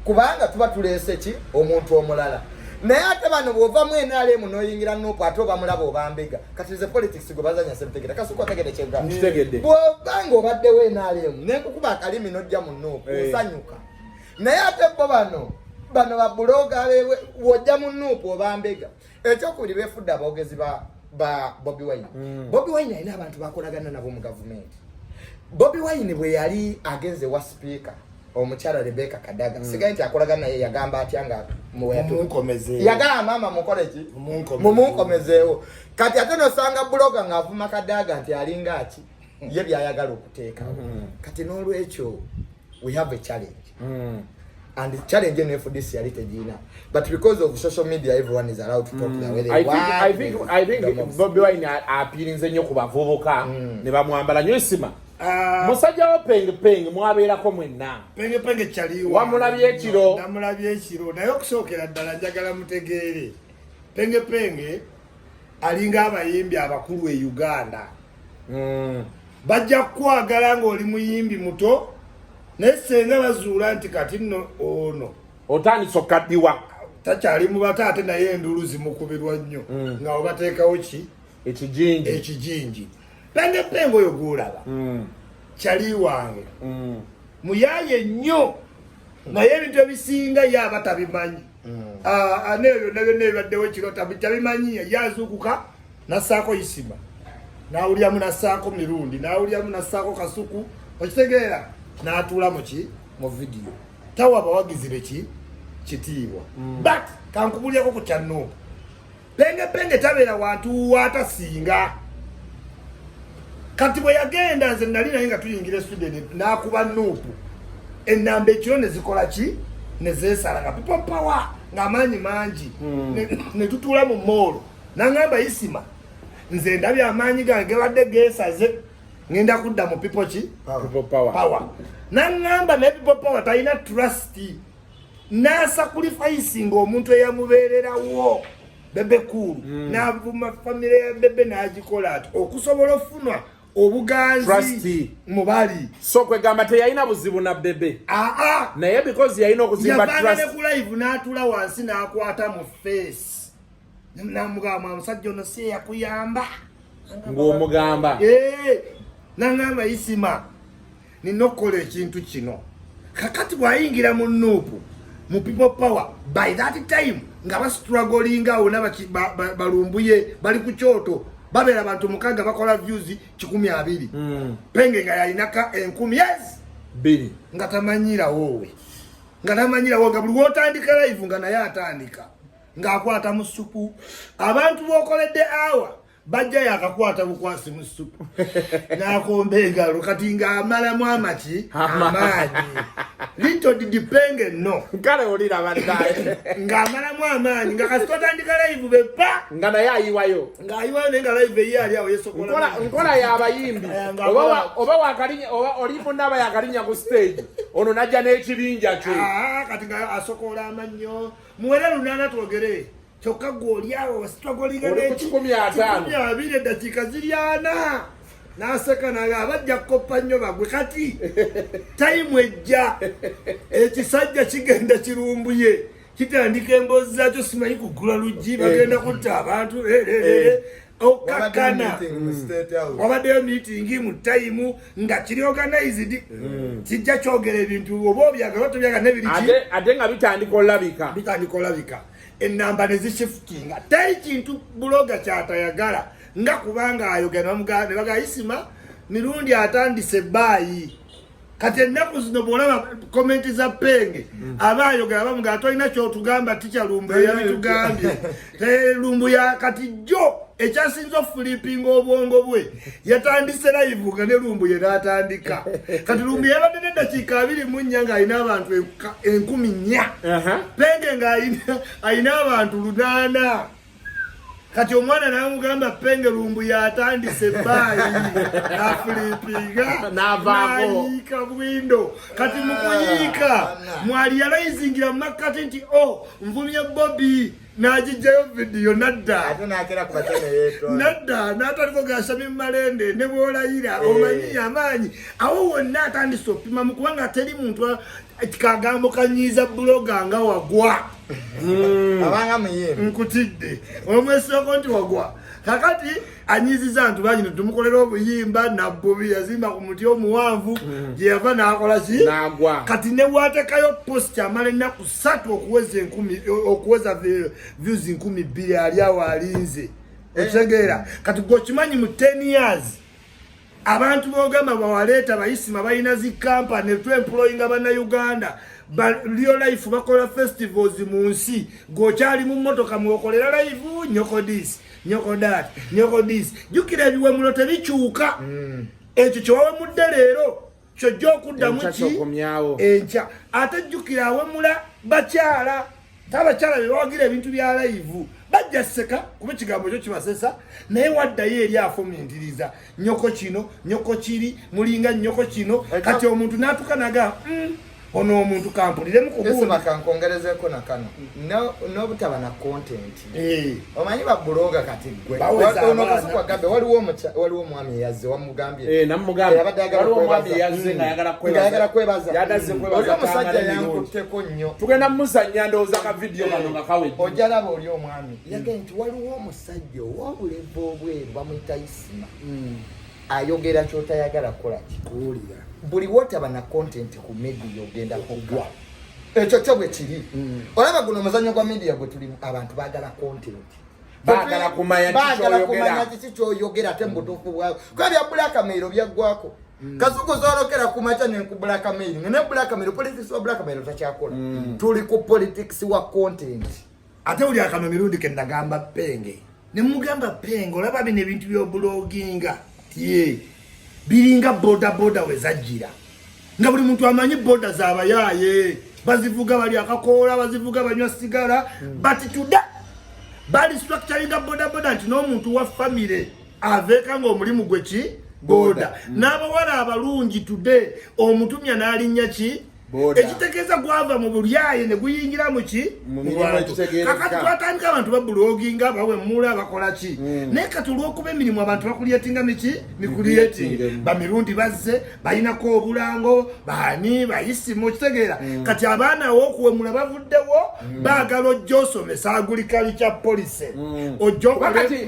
kubanga tuba tuleese ki omuntu omulala naye ate bano bw'ova mu NRM n'oyingira Nuupu ate obamulaba obambega kati ze politics gwe bazanya sebutegedde Kasuku ategedde kyegamba bw'obanga obaddewo NRM nekukuba akalimi n'ojja mu Nuupu osanyuka naye ate bo bano babuloga wojja mu Nuupu obambega ekyokubiri beefudde aboogezi ba Bobi Wine Bobi Wine alina abantu bakolagana nabo mu gavumenti Bobi Wine bwe yali agenze wa speaker omukyala Rebecca Kadaga sigaye nti akolagana naye yagamba atya nga yagamba mama mukole ki mumunkomezeewo kati ate nosanga buloga ng'avuma Kadaga nti alinga aki ye byayagala okuteeka kati n'olwekyo we have a challenge and the challenge in FDC yali tegina but because of social media everyone is allowed to talk their way I think Bobi Wine apirinze nnyo ku bavubuka ne bamwambala nnyo Isima musajja wo penge mwabeerako mwenna penge kyaliwa wamulabye ekiro namulabye ekiro naye okusookera ddala njagala mutegeere penge alinga abayimbi abakulu e Uganda bajja kwagala ng'oli muyimbi muto naye senga bazuula nti kati nno ono otandise okaddiwa takyali mu bataate naye endulu zimukubirwa nnyo nga obateekawo ki ekijinji penge oyo gwolaba kyali wange muyaye nnyo naye ebintu ebisinga yaba tabimanyi nebyo byonna ebibaddewo ekiro tabimanyi yazuukuka nassaako Isima n'awulyamu nassaako mirundi n'awulyamu nassaako Kasuku okitegeera n'atuula mu vidiyo tawa abawagizi beki kitiibwa but kankubulyako ku kya Nuupu penge tabeera wantu watasinga kati bwe yagenda nze nali naye nga tuyingira student n'akuba Nuupu ennamba ekiro ne zikola ki ne zeesala nga people power ng'amaanyi mangi ne tutuula mu moolo n'angamba Isima nze ndabye amaanyi gange badde geesaze ngenda kudda mu people power n'angamba ne people power talina trust n'asacrificing omuntu eyamubeererawo Bebe Cool n'avuma famire ya Bebe n'agikola ati okusobola ofunwa obuganzi mubali so kwegamba teyalina buzibu na Bebe naye because yalina okuzimba trust ku live n'atula wansi n'akwata mu face n'amugamba omusajja ono si yakuyamba ng'omugamba n'angamba Isima nina okukola ekintu kino kakati bw'ayingira mu Nuupu mu people power by that time nga bastrugglinga awo balumbuye bali ku kyoto babeera abantu mukaga bakola views 120 penge nga yalinaka 10,000 nga tamanyirawo nga buli wotandika live nga naye atandika ng'akwata mu supu abantu b'okoledde awa bajja yakakwata bukwasi mu supu n'akomba engalo kati ng'amalamu amaki amaanyi lito didipenge no kale olira baddaye ng'amalamu amaanyi nga kasi totandika live bepa nga naye ayiwayo ng'ayiwayo naye nga live ye ali awo yesokola nkola y'abayimbi oba wakalinya oba olimu n'aba yakalinya ku stage ono najja n'ekibinja kye kati nga asokola amannyo muwere lunaana twogere kyokka gw'oli awo wasitwagolinga n'ekikumi eddakiika ziri 4 n'aseka naye abajja kukoppa nnyo bagwe kati tayimu ejja ekisajja kigenda kirumbuye kitandika emboozi zaakyo simanyi kugula luggi bagenda kutta abantu okakkana wabaddeyo meeting mu tayimu nga kiri organized kijja kyogera ebintu oba obyagala otobyagala nebiriki ate nga bitandika olabika enamba nezishiftinga teri kintu buloga kyatayagala nga kubanga ayogera ne bagayisima mirundi atandise baayi kati ennaku zino bwolaba komenti za Penge aba ayogera bamuga atolina kyotugamba tikya lumbu yabitugambye lumbu ya kati jo ekyasinza ofulipinga obwongo bwe yatandise live nga ne lumbu ye n'atandika kati lumbu yabadde n'eddakiika 24 ng'alina abantu 10,400 Penge ng'alina abantu 800 kati omwana n'amugamba Penge lumbu yatandise baayi n'afulipinga n'ayiika bwindo kati mukuyiika mwaliyalayingira mu makkati nti nvumye Bobby n'agijjayo vidiyo nadda n'ataliko gasami mumalende ne bw'olayira omanyi amaanyi awo wonna atandise opima mu kubanga teri muntu kagambo kanyiiza buloga nga wagwa abanga muyimbi nkutidde omwesoko nti wagwa kakati anyiziza ntu banyino tumukolera obuyimba na Bobby yazimba ku muti omuwanvu gye yava n'akola ki kati ne bwatekayo post amala ennaku 3 okuweza views 2,000 ali awo alinze otegeera kati gwokimanyi mu 10 years abantu bogamba bawaleeta bayisima balina zi kampani twemployinga bannayuganda Real life bakola festivals mu nsi gokyali mu mmotoka mwokolera live nyoko this jukira ebiwe mulo tebikyuka ekyo kyowawe mudde leero kyojja okuddamu ki enkya ate jjukira awemula bakyala tabakyala bebawagira ebintu bya live bajja seka kuba ekigambo kyo kibasesa naye waddayo eri afomentiriza nyoko kino nyoko kiri mulinga nyoko kino kati omuntu n'atukanaga ono omuntu kampuliremu kubuuza kankongerezeko nakano n'obutaba na content omanyi babuloga kati gwe ono kasukwa gambe waliwo omwami yazze wamugambye namugambye waliwo omwami yazze ngayagala kwebaza oli omusajja yankutteko nnyo tugenda muzannya ndowooza ka vidiyo kano nga kawedde ojalaba oli omwami yagambye nti waliwo omusajja owabuleva obweru bamuyita Isima ayogera kyotayagala kukolaki kuwulira buli wotaba na content ku media ogenda kugwa ekyo kyo bwe kiri olaba guno omuzannyo gwa media gwe tulimu abantu baagala content baagala kumanya kiki kyoyogera ate mubutuufu bwawe kuba bya blackmail byaggwako kasuku zoolokera ku maca nenku blackmail ne blackmail politics wa blackmail takyakola tuli ku politics wa content ate uli akano mirundi ke nagamba Penge ne mugamba Penge olaba bino ebintu by'obloginga tiye biringa boda wezajira nga buli muntu amanyi boda z'abayaaye bazivuga bali akakoola bazivuga banywa sigara but today bali structuringa boda nti n'omuntu wa family aveeka ng'omulimu gwe ki boda n'abawala abalungi today omutumya n'alinnya ki ekitegeeza gwava mu bulyaye ne guyingira mu ki kakati twatandika abantu babuloginga bawemula bakola ki naye kati olw'okuba emirimu abantu bakulyetinga mikulyeting bamirundi bazze balinako obulango baani bayisimu kitegeera kati abaana aw'okuwemula bavuddewo baagala ojja osomesa agulikali kya polisi ojja okakati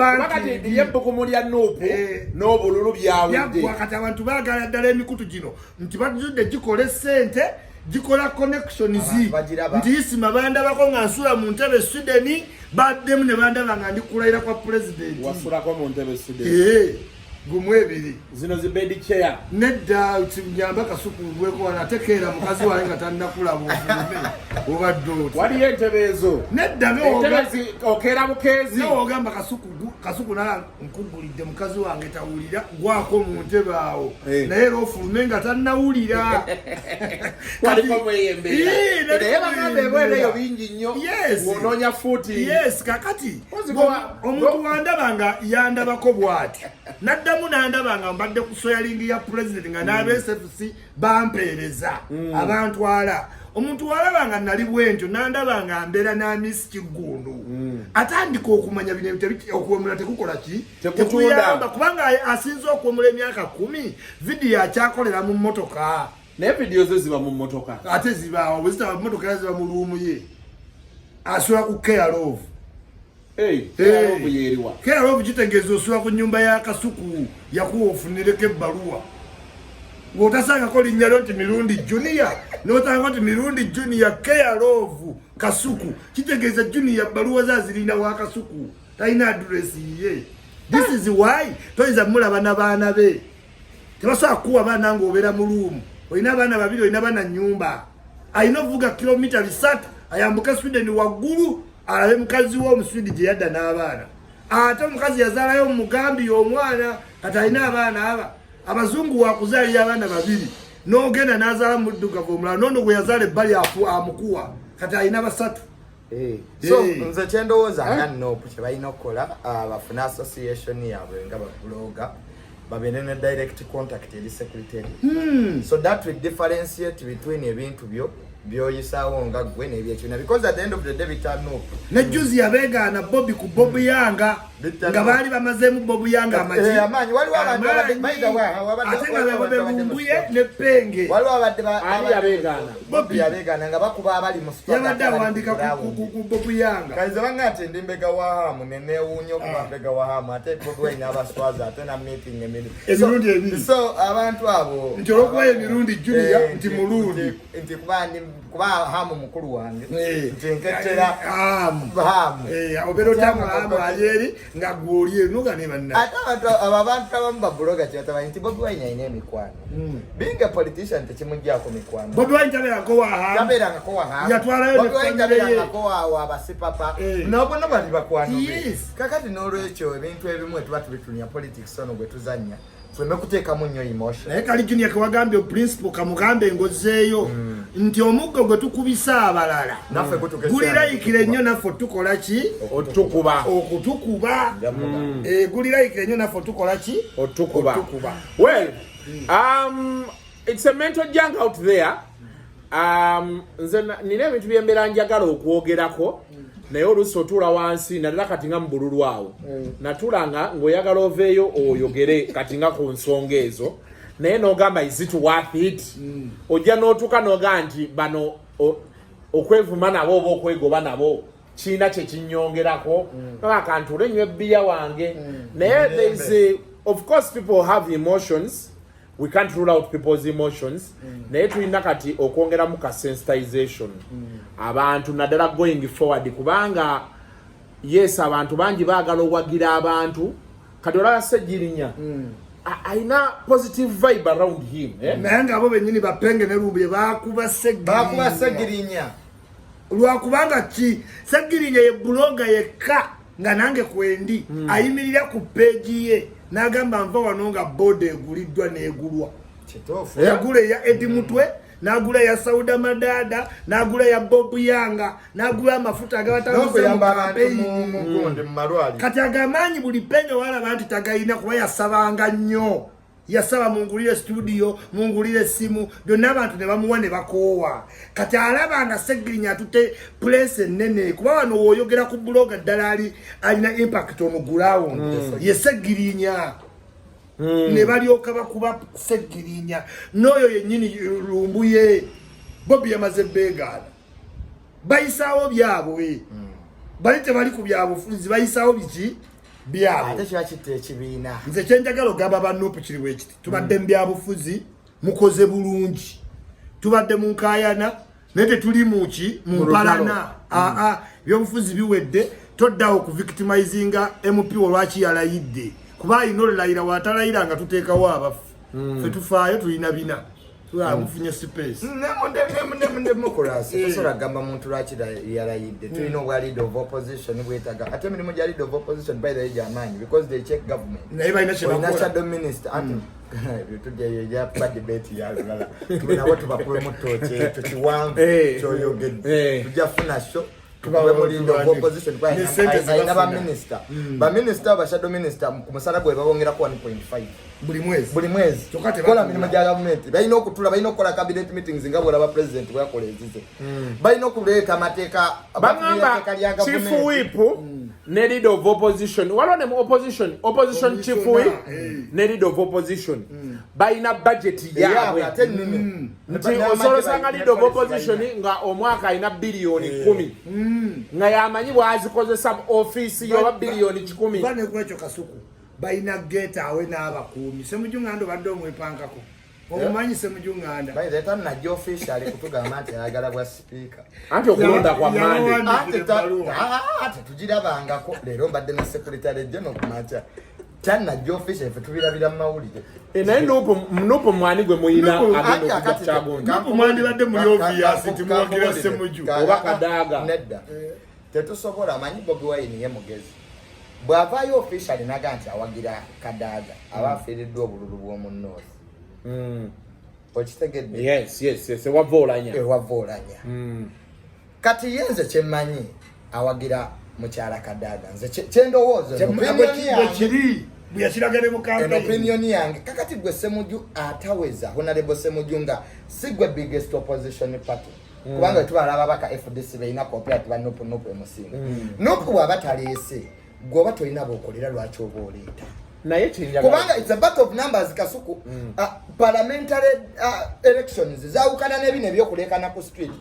yebbugumu lya nuupu n'obululu byawudde kati abantu baagala ddala emikutu gino nti batuzudde gikola essente gikola connections nti Isima bandabako nga nsula mu ntebe Sweden baddemu ne bandaba nga ndikulayira kwa president wasulako mu ntebe Sweden gumwebiri zino zi bed chair nedda nyamba kasuku gweko anatekeera mukazi wange nga tannakulaba ofume obadde waliyo entebeezo nedda entebezi okera bukezi n'ogamba kasuku nala nkugulidde mukazi wange tawulira gwako mu ntebe awo naye lofulume nga tannawulira waliko mweyembeera naye bagambe ebwereyo bingi nnyo ng'onoonya fuuti kakati omuntu wandaba nga yandabako bw'ati naddamu nandaba nga mbadde ku soyalingi ya president nga n'abSFC bampeereza abantwala omuntu walaba nga nali bwentyo nandaba nga mbeera n'amisi Kiggundu atandika okumanya bino okuwemula tekukola ki tekuyamba kubanga asinze okuwemula emyaka 10 vidiyo akyakolera mu mmotoka naye vidiyo zo ziba mu mmotoka ate zibaawo bwe zitaba mu mmotoka ziba mu luumu ye asula ku Care Love Care Love kitegeeza osula ku nnyumba ya Kasuku yakuwa ofunireko ebbaluwa bw'otasangako linnya lyo nti Mirundi Junior n'otanga nti Mirundi Junior Care Love Kasuku kitegeeza Junior bbaluwa zazirina wa Kasuku talina addresi ye. This is why toyinza mulaba n'abaana be tebasobola kuwa baana ng'obeera mu luumu olina abaana babiri olina baana nnyumba alina ovuga kilomita 3 ayambuke Sweden waggulu alabe mukazi w'Omuswidi gye yadda n'abaana ate omukazi yazaalayo mu Gambia omwana kati alina abaana abazungu wakuzaalira abaana babiri n'ogenda n'azaala muddugavu omulala n'ono gwe yazaala ebbali amukuwa kati alina 3 so nze kyendowooza nga nopu kye balina okukola bafune association yaabwe nga babuloga babeere ne direct contact eri secretary so that will differentiate between ebintu byoyisaawo nga gwe n'ebyekibiina because at the end of the day bitanopu ne juzi yabeegaana Bobby ku Bob Yanga nga baali bamazeemu Bob Yanga amaanyi waliwo abantu ate nga bebumbuye ne Penge waliwo abadde Bobby yabeegaana nga bakuba abali mu yabadde awandika ku Bob Yanga kaize banga ati ndi mbega wahamu nenewuunyo okuba mbega wahamu ate Bobi Wine abaswaza ate na meeting emirundi ebiri so abantu abo nti olwokuba emirundi Junior nti mulundi nti kuba hamu mukulu wange nti nketera hamu obeera otamu hamu alyeri nga gwolye nuga ne banna ate abantu abamu babuloga kyatamanyi nti Bobi Wine alina emikwano being a politician tekimuggyako mikwano Bobi Wine tabeerangako wahamu yatwalayo yatwalayo abasipapa nabona bali bakwano kakati n'olwekyo ebintu ebimu tuba tubitunya politics ono gwe tuzanya tuleme kuteekamu nnyo emotion naye kali Junior kewagambye principal kamugambe ngozeeyo nti omuggo gwe tukubisa abalala gulirayikire nnyo naffe tukola ki okutukuba gulirayikire nnyo naffe tukola ki okutukuba well it's a mental junk out there nze nina ebintu byembeera njagala okwogerako naye oluusi otuula wansi naddala kati nga mu bululu awo natulanga ng'oyagala oveeyo oyogere kati nga ku nsonga ezo naye n'ogamba is it worth it ojja n'otuuka n'ogaa nti bano okwevuma nabo oba okwegoba nabo kiina kye kinnyongerako akantuule nnyo ebbiya wange naye there is of course people have emotions. We can't rule out people's emotions. Naye tulina kati okwongeramu ka sensitization. Abantu naddala going forward kubanga yes abantu bangi baagala owagira abantu kati olaba Ssegirinya alina positive vibe around him naye nga abo bennyini bapenge ne Lumbye bakuba Ssegirinya lwakubanga ki Ssegirinya ye buloga yekka nga nange kwendi ayimirira ku peegi ye n'agamba nva wano nga boda eguliddwa n'egulwa yagula eya Edi Mutwe n'agula ya Sauda Madada n'agula ya Bob Yanga n'agula amafuta agabatambuse mu kampeyi kati agamaanyi buli penge walaba nti tagayina kuba yasabanga nnyo yasaba mungulire studio mungulire simu byonna abantu ne bamuwa ne bakoowa kati alaba nga Ssegirinya atute place ennene kuba wano wooyogera ku buloga ddala alina impact on ground ye Ssegirinya ne balyoka bakuba Ssegirinya n'oyo yennyini Lumbuye Bobby yamaze beegaana bayisaawo byabwe bali tebali ku byabufuzi bayisaawo biki byabo ate kiba kitta ekibiina nze kyenjagala ogamba bannopu kiri bwe kiti tubadde mu byabufuzi mukoze bulungi tubadde mu nkaayana naye tetuli muki mu mpalana byobufuzi biwedde toddawo ku victimizinga MP olwaki yalayidde kuba inolayira watalayira nga tuteekawo abafu fe tufaayo tulina bina tulamufunye space mukurasi tusobola kugamba muntu lwaki yalayidde tulina obwa leader of opposition bwetaga ate emirimu gya leader of opposition by the way gyamaanyi because they check government naye balina olina shadow minister ati tujja debate yalulala tubenabo tubakulemu tooki ekyo kiwanvu kyoyogedde tujja funa sho tubawe mu leader of opposition ayina baminister bashadow minister ku musala gwe babongerako 1.5 buli mwezi kola mirimu gya gavumenti balina okutula balina okukola cabinet meetings nga bwolaba president bwakola ezize balina okuleeta amateeka bagamba chief whip ne leader of opposition waliwo ne opposition chief whip ne leader of opposition balina budget yaabwe nti osolosanga leader of opposition nga omwaka alina biliyoni 10 nga yamanyi bwazikozesa office yoba biliyoni 10 bane kwekyo kasuku balina geta awe n'abakuumi semujunganda obadde omwepangako omumanyi semujunganda bayita najja official kutugamba nti ayagala bwa speaker anti okulonda kwa mande ate tugirabangako leero mbadde na secretary general kumacha tanajja official ife tubirabira mu mawulire naye nupo mwani gwe muyina agenda okujja kyagonja nupo mwandi badde muri obvious nti muwagira semuju oba Kadaga nedda tetusobola amanyi Bobi Wine ye mugezi bw'avaayo official naga nti awagira Kadaga aba afiiriddwa obululu bw'omunnoozi okitegedde yes wavoolanya kati yenze kyemmanyi awagira mukyala Kadaga nze kyendowooza kiri buyakiragane mu campaign opinion yange kakati gwe Ssemujju ataweza honorable Ssemujju nga si gwe biggest opposition party kubanga tubalaba baka FDC beina cooperative nopo emusinga nopo wabataleese gwoba tolina bokolera lwaki oba oleeta naye kinyaga kubanga it's a battle of numbers kasuku parliamentary elections zawukana nebine ebyokulekana ku street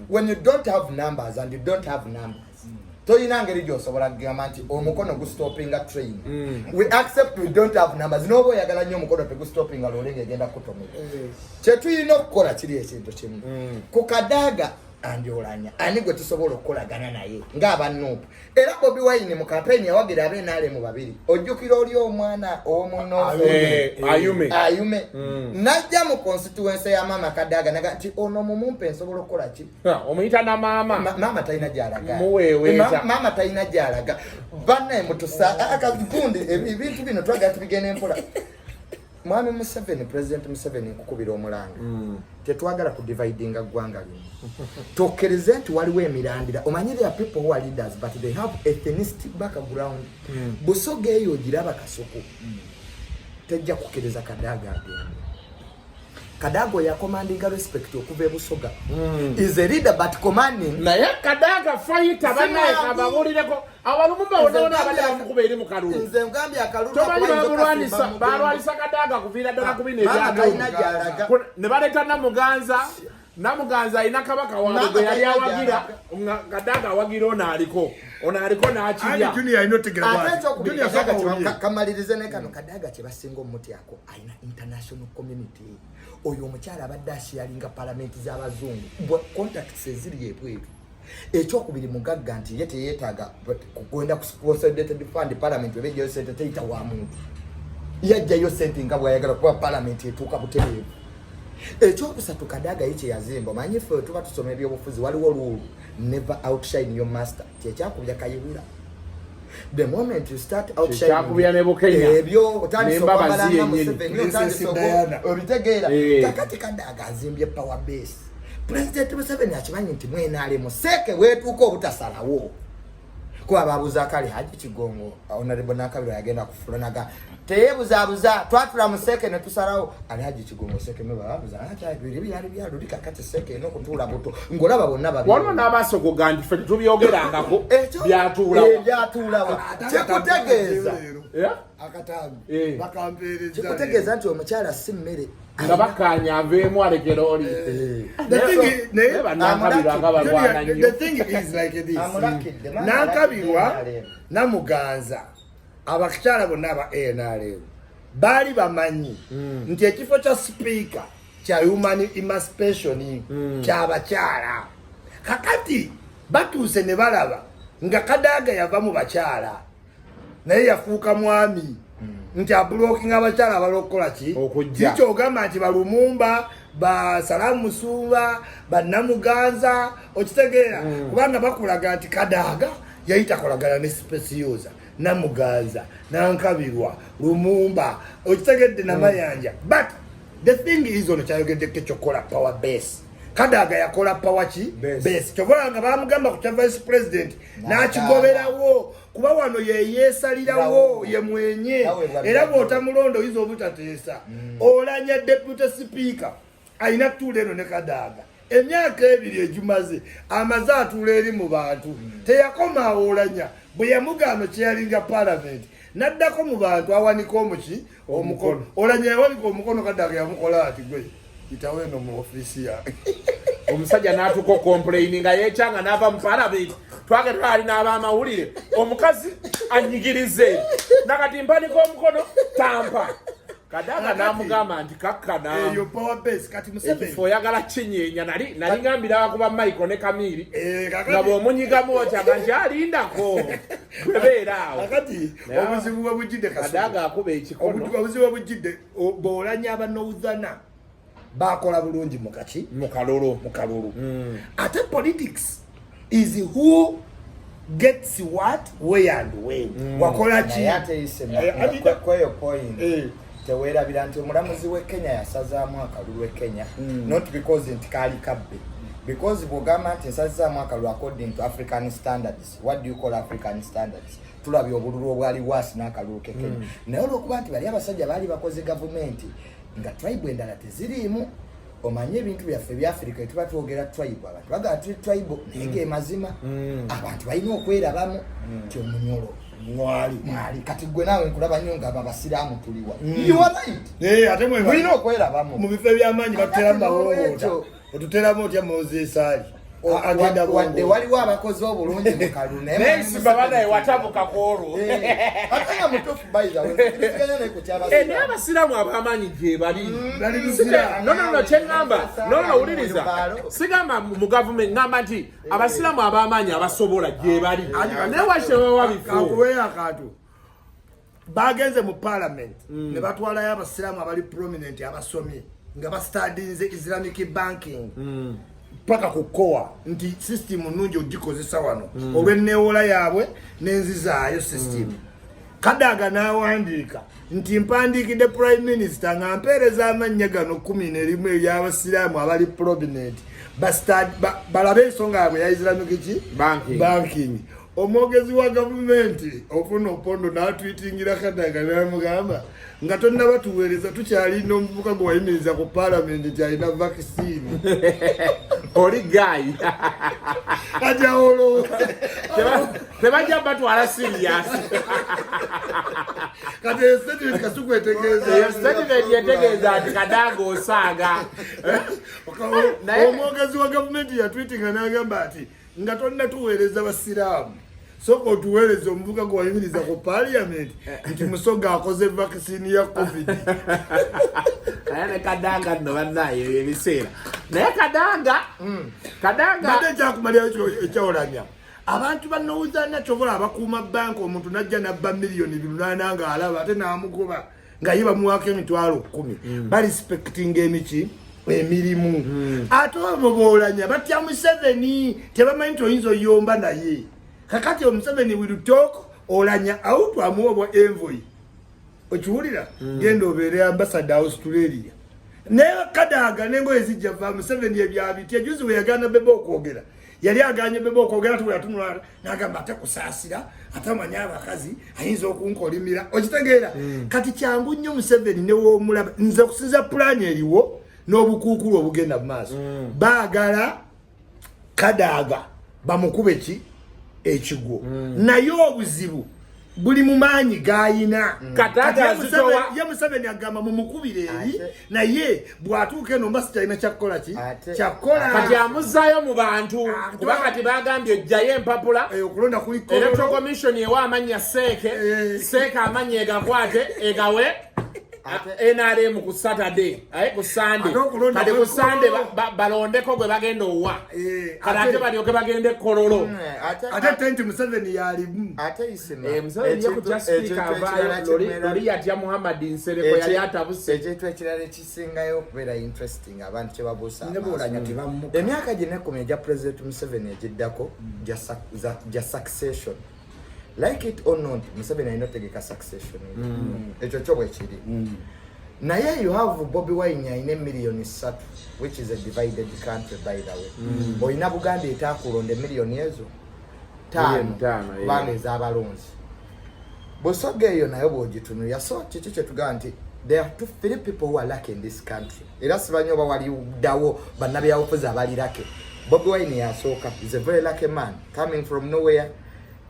when you don't have numbers and you don't have numbers toyina ngeri gy'osobola kugamba nti omukono gustopinga train we accept we don't have numbers noba oyagala nnyo omukono tegustopinga loole ng'egenda kutomera kyetuyina okukola kiri ekintu kimu ku Kadaga andyolanya ani gwe tusobola okukolagana naye ng'abannuupu era Bobi Wine mu kampeni yawagira ab'NRM babiri ojjukira oli omwana ow'omunoofu Ayume najja mu constituency ya Mama Kadaga naga nti ono mumumpe nsobola okukola ki omuyita na mama talina gy'alaga mama talina gy'alaga bannaye mutusa akagundi ebintu bino twagala tubigenda empola Mwami Museveni, President Museveni nkukubira omulanga tetwagala kudividinga ggwanga lino tokkerize nti waliwo emirandira omanyi there are people who are leaders but they have ethnicity background Busoga eyo ogiraba Kasuku tejja kukkiriza Kadaga agenda Kadaga yakomandinga respect okuva Busoga is a leader but commanding naye Kadaga fighter banaye kababulireko abalumumba wona abadde mukubiri mu kalulu nze ngambye akalulu balwalisa Kadaga kuviira ddala kubina ebyalo ne baleeta Namuganza ayina kabaka waabwe gwe yali awagira Kadaga awagira ono aliko n'akirya kamalirize ne kano Kadaga kye basinga omutyako ayina international community oyo omukyala abadde ashiyalinga palamenti z'abazungu contacts eziri ebweru ekyokubiri mugagga nti ye teyeetaaga kugenda ku consolidated fund parliament webejjayo sente teyita wa muntu yajjayo sente nga bw'ayagala kuba parliament etuuka butereevu ekyokusatu Kadaga ye kye yazimba omanyi ffe tuba tusoma ebyobufuzi waliwo luulu never outshine your master kyekyakubya Kayiwira the moment you start outshining ebyo otandisa okubalanga Museveni otandisa obitegeera kakati Kadaga azimbye power base President Museveni akimanyi nti mwenale museke wetuuka obutasalawo kuba babuza akali Haji Kigongo honorable Nakabirwa yagenda kufulanaga teyebuzabuza twatula museke ne tusalawo ali Haji Kigongo seke mwe babuza ata byali byaluli kakati seke no kuntula buto ngolaba bonna babi wano n'abaso kugandi fe tubyogerangako byatulawo kyekutegeeza akatambi bakampeereza kyekutegeeza nti omukyala si mmere nga bakanya aveemu alekera oli the thing is like this Nakabirwa Namuganza abakyala bonna aba NRM baali bamanyi nti ekifo kya speaker kya human emancipation ky'abakyala kakati batuuse ne balaba nga Kadaga yava mu bakyala naye yafuuka mwami nti ablocking abakyala abalokola ki kikyo ogamba nti balumumba basalamu Musumba bannamuganza okitegeera kubanga bakulaga nti Kadaaga yayita kolagana ne speciosa namuganza nankabirwa Lumumba okitegedde namayanja but the thing is ono kyayogedde kyokola power base Kadaaga yakola power ki base kyokolanga bamugamba ku vice president n'akigoberawo kuba wano yeyesalirawo ye mwenye era bw'otamulondo oyinza obutateesa olanya deputy speaker alina tuula eno ne Kadaaga emyaka 2 egimaze amaze atuula eri mu bantu teyakoma awolanya bwe yamugano kyeyalinga parliament naddako mu bantu awanika omuki omukono olanya yawanika omukono Kadaaga yamukola ati gwe itawe no mu ofisi ya omusajja n'atuko complain nga yekyanga n'ava mu parliament twage twali n'abamawulire omukazi anyigirize nakati mpaniko omukono tampa Kadaaga namugamba nti kakkana eyo power base kati Museveni ekifo yagala kinyeenya nali ngambira kuba Michael ne Kamiri nga bw'omunyigamu otyaga nti alindako bebeeraawo kati obuzibu bwe bujjidde Kadaaga akuba ekikono obuzibu bwe bujjidde bw'olanya abanouzana bakola bulungi mukaki mu kalulu ate politics is who gets what where and when wakola ki kwa yo point tewerabira nti omulamuzi we Kenya yasazaamu akalulu e Kenya not because nti kali kabbe because bwogamba nti nsazaamu akalulu according to African standards. What do you call African standards? Tulabye obululu obwali wasi n'akalulu ke Kenya naye olwokuba nti bali abasajja baali bakoze gavumenti nga tribe endala teziriimu omanye ebintu byaffe bya Africa tuba twogera tribe abantu baga tribe nege mazima abantu balina okwerabamu nti omunyolo mwali kati gwe nawe nkulaba nnyo nga abasiraamu tuliwa you are right ate mwe mulina okwerabamu mu bifo by'amaanyi batutera mawolowota otuteramu otya Moses ali agenda wadde waliwo abakozi obulungi mu kalulu nesi babana ewatabuka kwolwo atanga mutofu bayizawe naye abasiraamu ab'amaanyi gye bali no kyeŋŋamba no wuliriza sigamba mu gavumenti ŋŋamba nti abasiraamu ab'amaanyi abasobola gye bali naye wakyewawa bifo akubeera akantu bagenze mu parliament ne batwalayo abasiraamu abali prominent abasomye nga bastudinze Islamic banking paka kukoa nti system nungi ogikozesa wano olw'enneewola yaabwe n'enzizaayo system Kadaaga n'awandiika nti mpandiikidde prime minister nga mpeereza amannya gano 11 ery'abasiraamu abali prominent balabe ensonga yaabwe ya Islamic banking omwogezi wa gavumenti ofuna opondo n'atwitingira Kadaaga n'amugamba nga tonna batuweereza tukyalina omuvubuka gwe wayimiriza ku parliament nti alina vaccine oli gayi kajawolo tebajja batwala serious kati statement Kasuku etegeeza nti Kadaaga osaaga omwogezi wa gavumenti yatwitinga n'agamba ati nga tonna tuweereza basiraamu soko otuweereza omuvubuka gwe wayimiriza ku parliament nti Musoga akoze vaccine ya covid naye ne Kadaaga nno bannaye ebiseera naye Kadaaga nate kyakumalirayo ekyawolanya abantu banouzana kyobola abakuuma banka omuntu najja nabba miliyoni 800 nga alaba ate n'amugoba nga ye bamuwaako emitwalo 10 barispectinga emirimu ate olwo boolanya batya Museveni tebamanyi nti oyinza oyomba naye kakati Museveni will talk olanya out amuwa envoy okiwulira genda obeere ambassador Australia ne Kadaaga nengo ezijja va Museveni ebyabitya juzi we yagana bebe okwogera yali aganye bebe okwogera tu yatunula nagamba atakusaasira atamanya abakazi ayinza okunkolimira okitegeera kati kyangu nnyo Museveni ne w'omulaba nze kusiza plan eriwo n'obukuukulu obugenda mu maaso baagala Kadaaga bamukube ki ekigwo naye obuzibu buli mu maanyi gayina ye Museveni agamba mumukubire eri naye bw'atuuka eno mbasi kyalina kyakkola ki kyakkola kati amuzaayo mu bantu kuba kati bagambye ojjayo empapula okulonda kuli electoral commission ewa amanya seeke amanya egakwate egawe NRM ku Saturday ku Sunday kati ku Sunday balondeko gwe bagenda owa kati balyoke bagende Kololo ate tenti Museveni yali ate isema Museveni yako just speak avayo lori yatya Muhammad Nsereko yali atabuse ekintu ekirala ekisingayo okubeera interesting abantu kye babuusa emyaka gye nekumi egya President Museveni egiddako gya succession like it or not Museveni alina otegeka succession ekyo kyo bwe kiri naye you have Bobi Wine alina million 3 which is a divided country by the way olina Buganda etaakulonda million ezo 5 banga ez'abalonzi Busoga eyo nayo bw'ogitunulira so kiki kye tugamba nti there are 3 people who are lucky in this country era sibanyo bawalidawo bannabyabufuzi abali lucky Bobi Wine yasooka is a very lucky man coming from nowhere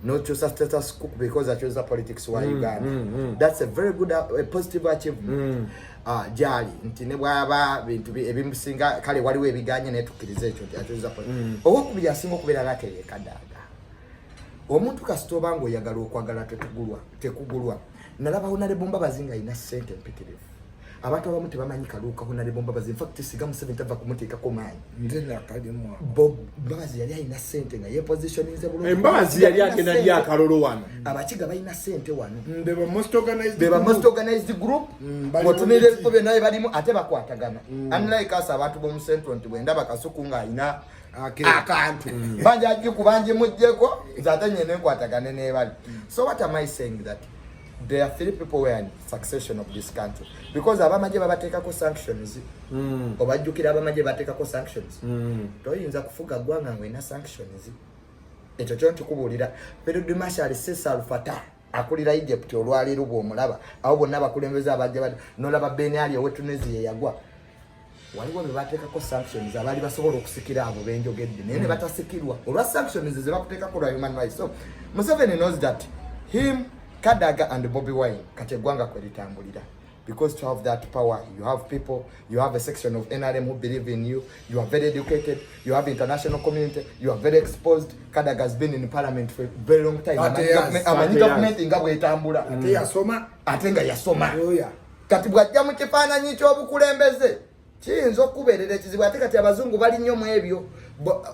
no choose a status quo because I chose the politics wa Uganda that's a very good a positive achievement jali nti ne bwaba bintu ebimusinga kale waliwo ebiganye netukiriza ekyo nti achoza politics okubiri asinga okubeera lucky ye Kadaga omuntu kasitoba ngo oyagala okwagala tekugulwa nalaba honale bomba bazinga ina sente mpitirivu abantu abamu tebamanyi kaluka honale bomba bazinga in fact siga Museveni tava kumuteeka ko manyi ndena kalimwa Mbabazi yali ina sente nga ye position inze bulungi Mbabazi yali agenda lya Kalolo wano abakiga balina sente wano they were most organized group botunire kobe naye balimu ate bakwatagana unlike us abantu bo mu central nti bwenda bakasuku nga ina akantu banja ajje kubanje mujjeko zatanye nenkwatagane nebali so what am I saying that there are 3 people who are in succession of this country because abamaje babateekako sanctions obajjukira abamaje bateekako sanctions toyinza kufuga gwanga ngwe na sanctions ekyo kyo tukubulira Field Marshal Cesar Fatah akulira Egypt olwali rubo omulaba abo bonna bakulembeze abajja nolaba Ben Ali owe Tunisia yagwa waliwo bebateekako sanctions abali basobola okusikira abo benjogedde naye ne batasikirwa olwa sanctions ze bakuteekako lwa human rights so Museveni knows that him Kadaga and Bobi Wine kategwanga kwelitambulira because to have that power you have people, you have a section of NRM who believe in you, you are very educated, you have international community, you are very exposed. Kadaga has been in parliament for a very long time amani government nga bwetambula ate nga yasoma kati bwajja mu kifaananyi ky'obukulembeze kiyinza okubeerera ekizibu ate kati abazungu bali nnyo mu ebyo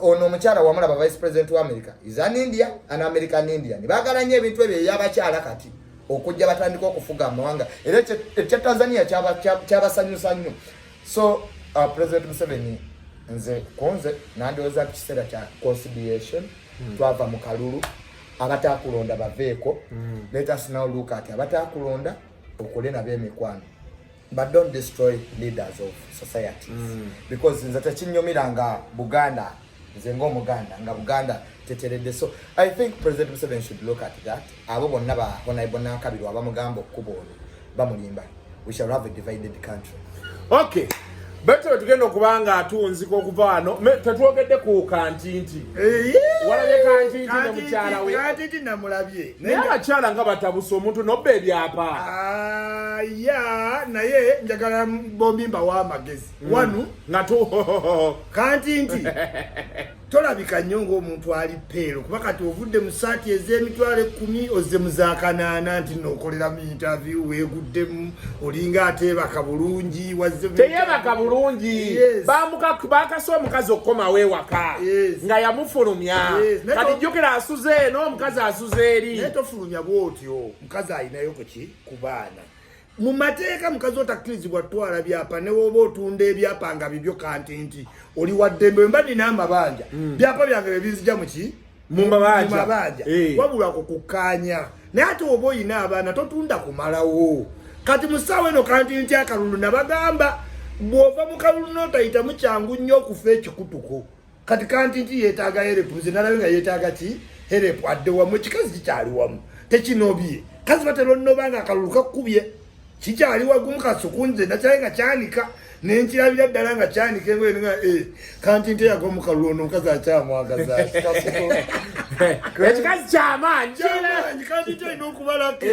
ono omukyala wamulaba vice president wa America is an India an American Indian baagala nnyo ebintu ebyo eyabakyala kati okujja batandika okufuga amawanga era ekya Tanzania kyabasanyusa nnyo so President Museveni nze konze nandowooza kiseera kya conciliation twava mu kalulu abataakulonda baveeko let us now look at abataakulonda okole nabo emikwano but don't destroy leaders of societies because nze tekinyumira nga Buganda nze ng'Omuganda nga Buganda teteredde so I think President Museveni should look at that abo bonna honorable Nankabirwa abamugamba okuba ono bamulimba we shall have a divided country okay beto tugenda okubanga atunzika okuva wano tetwogedde ku kantinti walabye kantinti ne mukyala we kantinti namulabye naye abakyala nga batabusa omuntu nobba ebyapa ya naye njagala bombimba w'amagezi wanu nga kantinti tolabika nnyo ng'omuntu ali peero kuba kati ovudde mu saati ez'emitwalo 10 ozze mu za 8 nti n'okolera mu interview weeguddemu olinga ateebaka bulungi wazze teyebaka bulungi bakasa omukazi okukomawo ewaka nga yamufulumya kati jjukira asuze eno omukazi asuze eri naye tofulumya bw'otyo mukazi alinayo kuki ku baana mu mateeka mukazi otakkirizibwa twala byapa ne woba otunda ebyapa nga bibyo kantinti oli waddembe mba nina amabanja byapa byange bebinzija muki mu mabanja wabula kukukkaanya naye ate oba oyina abaana totunda kumalawo kati mu ssaawa eno kantinti akalulu nabagamba bw'ova mu kalulu n'otayitamu kyangu nnyo okufa ekikutuko kati kantinti yeetaaga herepu nze nalabe nga yeetaaga ki herepu adde wamu ekikazi kikyali wamu tekinobye kazi batera onnoba nga akalulu kakubye kikyali wagumu kasuku nze nakyali nga kyanika nenkirabira ddala nga kyanika engoyenga kantinti eyag'omu kalulu ono omukazi akyamwagaza ekikazi kyamaanyi kantinti alina okubalako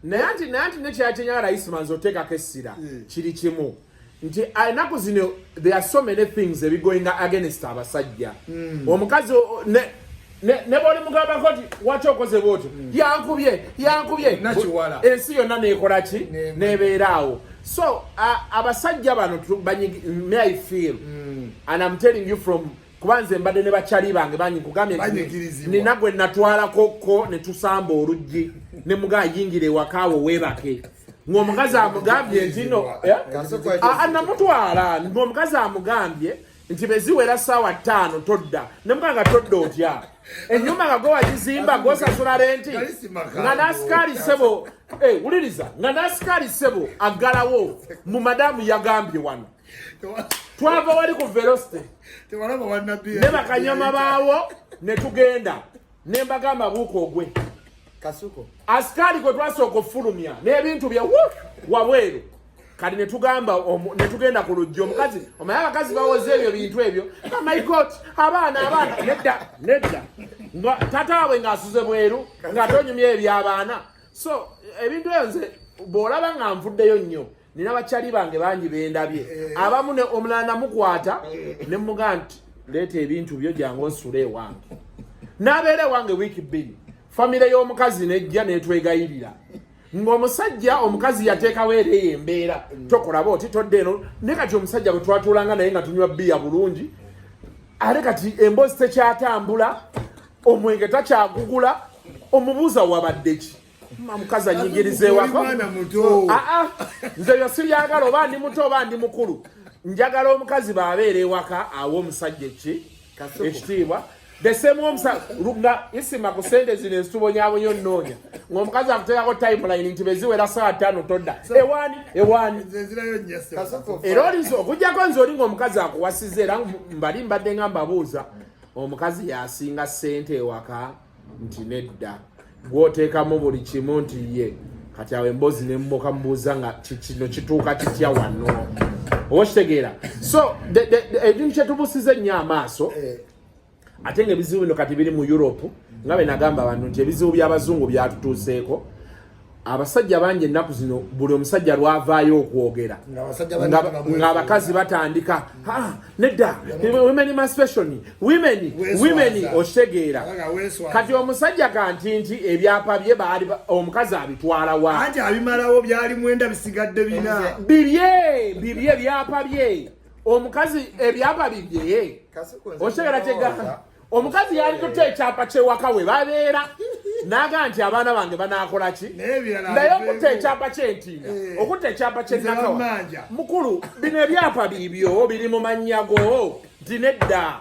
naye anti nekyakyenyaga rais manzi oteekako essira kiri kimu nti enaku zino there are so many things ebigoinga against abasajja omukazi ne boli mugamba koti wachokoze boto yankubye nachiwala ensi yonna nekola ki nebeeraawo. So abasajja bano may I feel and I'm telling you from kubanze mbadde ne bachali bange banyi kugambye nina gwe natwalako ko ne tusamba oluggi ne muga yingire wakaawo webake ng'omukazi amugambye nti no namutwala ng'omukazi amugambye nti beziwera ssaawa 5 todda ne muganga todda otya ennyumba nga gwe wagizimba gw'osasula renti nga n'asikaali ssebo wuliriza nga n'asikaali ssebo aggalawo mu madamu yagambye wano twava wali ku velocity ne bakanyama baawo ne tugenda ne mbagamba buuka ogwe Kasuko askari kwe twasooka ofulumya n'ebintu bye wabweru kati ne tugamba ne tugenda ku lujja omukazi omaye abakazi bawoze ebyo bintu ebyo my god abaana nedda tata waabwe ng'asuze bweru ng'atonyumya eby'abaana. So ebintu ebyo nze bw'olaba nga nvuddeyo nnyo nina bakyali bange bangi bendabye abamu ne omulala namukwata ne mmuga nti leeta ebintu byo jangu osule ewange n'abeera ewange wiiki 2 famire y'omukazi nejja netwegayirira ng'omusajja omukazi yateekawo era eyo embeera tokolaba oti todde eno ne kati omusajja bwe twatuulanga naye nga tunywa bbiya bulungi ate kati emboozi tekyatambula omwenge takyagugula omubuuza wabadde ki mukazi anyigiriza ewaka nze byo sibyagala oba ndi muto oba ndi mukulu njagala omukazi baabeera ewaka awo omusajja ekitiibwa desemu nga isima ku sente zino ezitubonyabonyo nnoonya ng'omukazi akuteekako timeline nti beziwera ssaawa 5 todda ewaani era oliza okugjako nze oli ng'omukazi akuwasiza era mbali mbadde nga mbabuuza omukazi yasinga ssente ewaka nti nedda gwoteekamu buli kimu nti ye kati awo emboozi nemmoka mubuuza nga kino kituuka kitya wano oba kitegeera. So ekintu kyetubuusiza ennyo amaaso ate ng'ebizibu bino kati biri mu Europe nga be nagamba abantu nti ebizibu by'abazungu byatutuuseeko. Abasajja bangi ennaku zino buli omusajja lwavaayo okwogera ng'abakazi batandika nedda women emancipation women okitegeera kati omusajja kanti nti ebyapa bye baali omukazi abitwala wa anti abimalawo byali mwenda bisigadde bina bibye ebyapa bye omukazi ebyapa bibye okitegeera kyegamba omukazi yali tutte ekyapa kyewaka we babeera naga nti abaana bange banaakola ki naye okutta ekyapa ky'entiina okutta ekyapa ky'ennakawa mukulu bino ebyapa bibyo biri mu mannya go nti nedda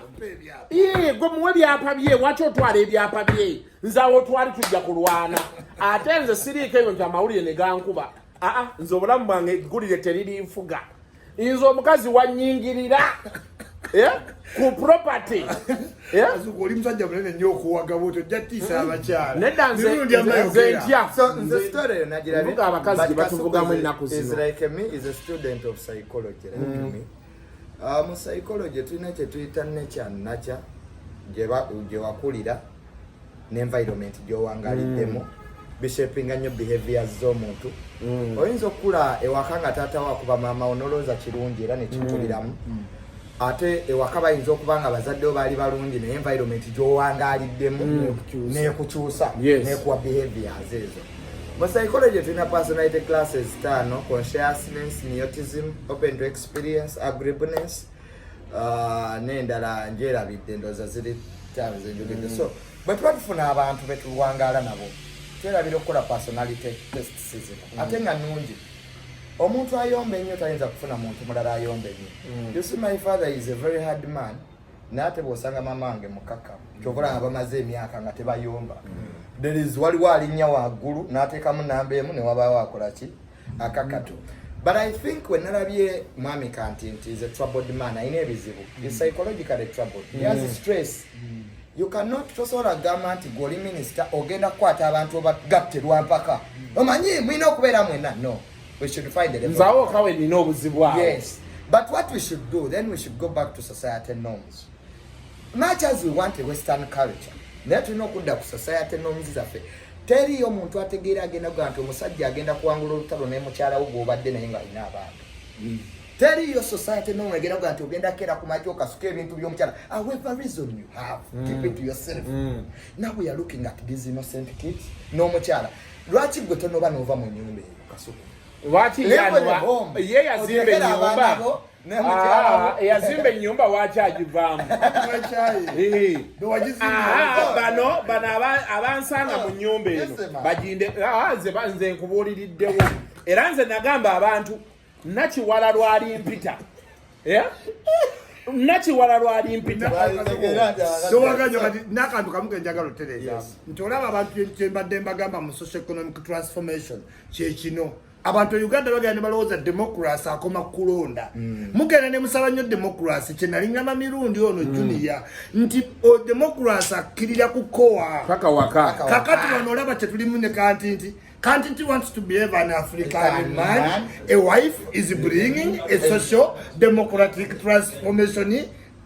gwe muwe ebyapa bye waki otwala ebyapa bye nze awo twali tujja kulwana ate nze siriiko ebyo nti amawulire ne gankuba nze obulamu bwange eggulire teriri nfuga nze omukazi wannyingirira ku property oli musajja munene nnyo okuwaga bwotyo ojja ttiisa abakyala nedda nze ntya nze story eyo nagirabye abakazi gye batuvugamu ennaku zino. Is like me is a student of psychology mu psychology tulina kye tuyita nature gye wakulira n'environment gy'owangaliddemu bishapinga nnyo behaviors z'omuntu. Oyinza okukula ewaka nga taata wakuba maama onolooza kirungi era nekikuliramu ate ewaka bayinza okuba nga bazaddewo baali balungi naye environment gy'owangaliddemu nekukyusa nekuwa behaviors ezo. Mu psychology tulina personality classes 5: consciousness, neuroticism, open to experience, agreeableness n'endala njerabidde ndooza ziri ttaano zenjogedde. So bwe tuba tufuna abantu betuwangaala nabo twerabira okukola personality tests ate nga nnungi. Omuntu ayomba ennyo tayinza kufuna muntu mulala ayomba ennyo. You see, my father is a very hard man. Nate bw'osanga mama wange mukakamu kyokola nga bamaze emyaka nga tebayomba. There is waliwo alinnya waggulu n'ateekamu namba emu ne wabaawo akola ki akakatu. But I think when nalabye mwami kanti nti is a troubled man ayina ebizibu, is psychologically troubled. He has stress. You cannot tosobola gamba nti goli minister ogenda kukwata abantu obagatte lwampaka omanyi mwina okubeera mwena. No, we should find a nzawo kawe nina obuzibu awo. Yes, but what we should do then, we should go back to society norms. Much as we want a Western culture, naye tulina okudda ku society norms zaffe. Teriyo omuntu ategeera agenda kuga nti omusajja agenda kuwangula olutalo ne mukyala wo gw'obadde naye nga alina abantu. Tell your society no we get to ogenda kera ku macho kasuke ebintu by'omukyala. However reason you have, keep it to yourself. Now we are looking at these innocent kids. No mukyala. Lwaki gwe tonoba nova mu nyumba eyo kasuke? Lwaki yanwa ye yazimbe nyumba? Yazimbe nyumba wacha agivaamu. Bano abansanga mu nyumba eno baginde nze nkubuuliriddewo era nze nagamba abantu nakiwala lwali mpita nakiwala lwali mpita sowaganyo kati nakantu kamuke njagala otereza nti olaba abantu kyembadde mbagamba mu social economic transformation kyekino abantu Uganda bagenda balowooza democracy akoma kulonda mugenda ne musaba nnyo democracy kyenalingama mirundi ono junior nti democracy akkirira kukowa paka waka kakati wano olaba kyetulimu ne Kantinti wants to be an African man. A wife is bringing a social democratic transformation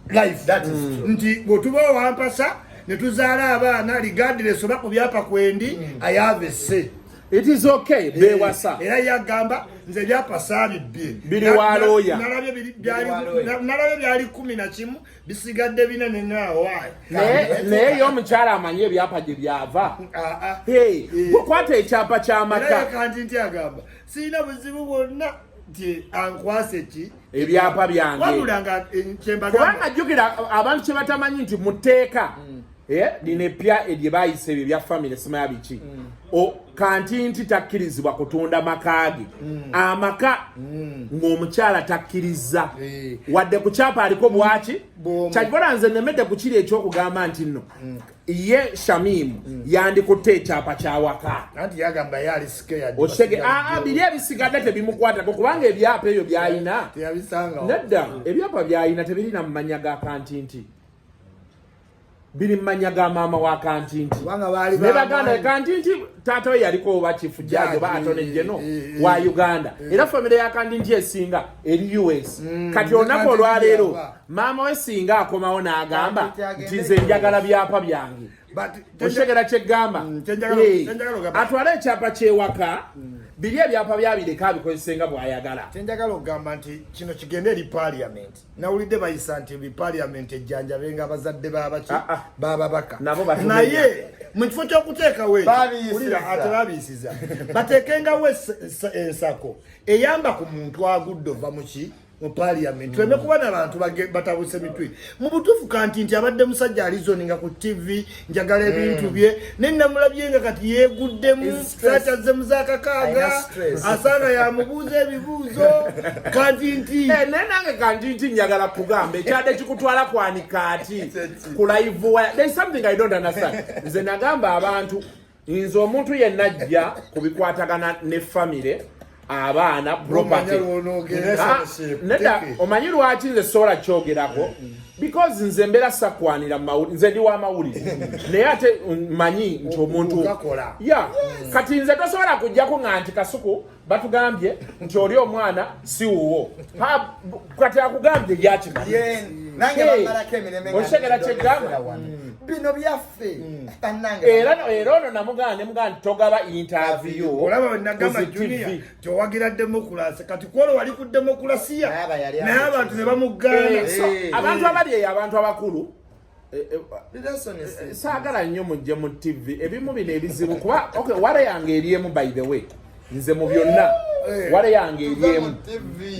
life. That is true. Nti botuba wampasa netuzaala abaana regardless oba kubyapa kwendi I have a say. It is okay. Bewasa. Era yagamba nze byapasa bili waloya. Nalabye byali 11 bisigadde binene naawo. Ne yo mukyala amanye byapa gye byava. Hey, bukwata ekyapa ky'amaka. Kantinti agamba sina buzibu bwonna nti ankwase ki ebyapa byange. Wabulanga kyembagamba. Kubanga jjukira abantu kye batamanyi nti muteeka lino eppya erye bayise ebyo bya family simaya biki. Kantinti takkirizibwa kutunda makaage. Amaka ng'omukyala takkiriza. Wadde ku kyapa aliko bwaki. Kyagikola nze nemedde ku kiri ekyokugamba nti nno ye Shamimu yandikutte ekyapa kyawaka. Anti yagamba yali scared. Oshege biri ebisigadde tebimukwatako kubanga ebyapa ebyo byayina. Teyabisanga. Nedda ebyapa byayina tebirina mu mannya ga Kantinti. Biri mmanya ga maama wa Kantinti. Ne baganda Kantinti taata we yaliko oba chief judge oba attorney general wa Uganda. Era family ya Kantinti esinga eri US. Kati onako olwaleero maama we singa akomawo n'agamba nti nze njagala byapa byange. Oshegera kyegamba atwala ekyapa kyewaka biri ebyapa byabireka abikozesenga bw'ayagala. Kyenjagala okugamba nti kino kigende eri parliament. Nawulidde bayisa nti parliament ejjanjabenga abazadde babaki bababaka. Naye mu kifo ky'okuteekawo ulira ate babiisiza bateekengawo ensako eyamba ku muntu agudde ova muki mu parliament. Tuleme kuba n'abantu batabuse mitwe. Mu butuufu Kantinti abadde musajja alizoninga ku TV njagala ebintu bye nenamulabye nga kati yeeguddemu saatazzemu z'akakaaga asanga yamubuuza ebibuuzo Kantinti. Nange Kantinti njagala kugamba ekyadde kikutwala kwanika ati ku live wire. There is something I don't understand. Nze nagamba abantu nze omuntu yenna ajja kubikwatagana ne family abaana property. Neda omanyi lwaki nze sola kyogerako because nze mbera sakwanira mawuli nze ndi wa mawuli naye ate manyi nti omuntu kati nze tosobola kujjako nga nti Kasuku batugambye nti oli omwana si wuwo kati akugambye gyakimanye nange bamalako emirembe oshegera kyegamba bino byaffe era ono namuganda nti togaba interview. Olaba nagamba junior towagira democracy kati kwolo wali ku democracy naye abantu ne bamugaana. Abantu abali eyo abantu abakulu saagala nnyo mujje mu TV ebimu bino ebizibu kuba wale yange eriemu by the way nze mu byonna wale yange eriemu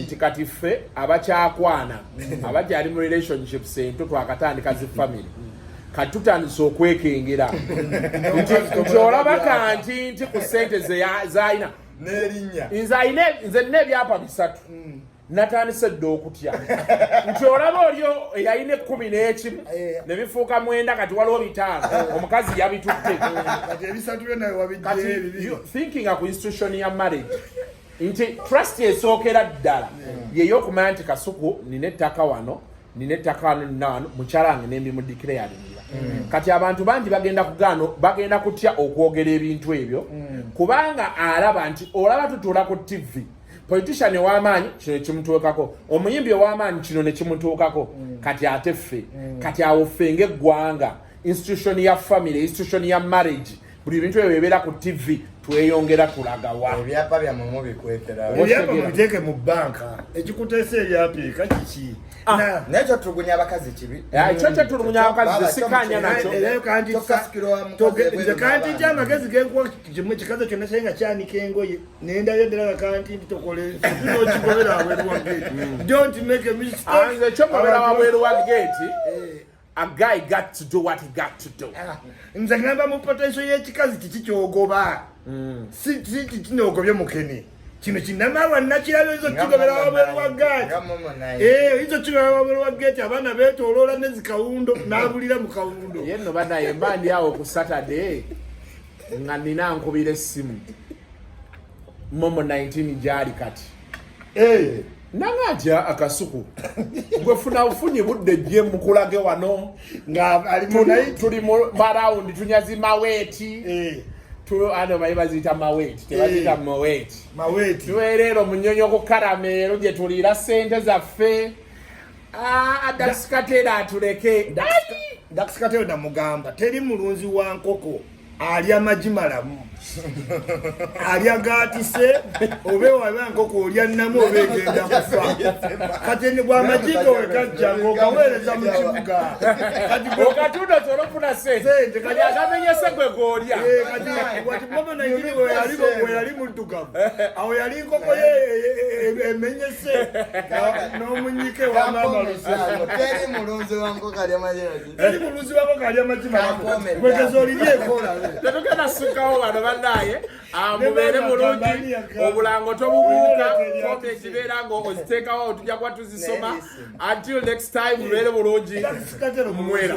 nti kati ffe abakyakwana abakyali mu relationships ento twakatandika zi family kati tutandise okwekengera nti olaba Kantinti ku ssente z'alina n'erinnya nze nina ebyapa 3 natandise dde okutya nti olaba olyo eyalina 11 ne bifuuka 9 kati waliwo 5 omukazi yabitutte thinking ku institution ya marriage nti trust esookera ddala yeyokumanya nti Kasuku nina ettaka wano nina ettaka wano mukyalange nembimudikirayalingira kati abantu bangi bagenda kutya okwogera ebintu ebyo kubanga alaba nti olaba tutuula ku TV politician ow'amaanyi kino kimutuukako omuyimbi ow'amaanyi kino ne kimutuukako kati ate ffe kati awo ffe ng'eggwanga institution ya family institution ya marriage buli bintu ebyo bibeera ku TV tweyongera tulagawa ebyapa byammwe mubikwekera ebyapa mubiteeke mu banka ekikuteesa ebyapirika kiki nekyo tulugunya abakazi kibi ekyo kyetulugunya abakazi sikanya nakyo nze kanti nti amagezi genkuwa kikazi kyonna kyaye nga kyanika engoye nendayo ddala kanti nti tokole nokigobera wabweru wa gate don't make a mistake nze ekyomubera wabweru wa gate a guy got to do what he got to do. Nze ngamba mu potential y'ekikazi kiki kyogoba si kinogobye mukene kino kinamawa nakirabyo izo kigobera wabweru wa gate izo kigobera wabweru wa gate abaana betoloola nezikawundo n'abulira mu kawundo yenno banaye mbandi awo ku Saturday nga nina nkubira essimu Momo 19 gyali kati nangatya akasuku gwefuna ufunye budde gye mukulage wano nga tuli mu marawundi tunyazi maweti ano bayi baziyita maweti tebaziyita maweti tuweerero munyonyo ku karamero gye tuliira ssente zaffe Daxkatera atuleke Daxkatera namugamba teri mulunzi wa nkoko alya amagi malamu alya gatise obe waba nkoko olya nnamu obegenda kufa kati ni bwa majigo wekajja ngokaweereza mu kibuga kati okatundo solofuna sente kati agamenyese gwe golya kati Momo 19 we yali muddugavu awo yali nkoko ye emenyese n'omunyike wa mama Lusa teri mulunzi wa nkoko alya amagi malamu gwegezolirye ekola tetugenda sukawo wano bannaye mubeere mulungi obulango tobubuuka kope ekibeera ng'oziteekawo otujja kuba tuzisoma until next time mubeere bulungi mwera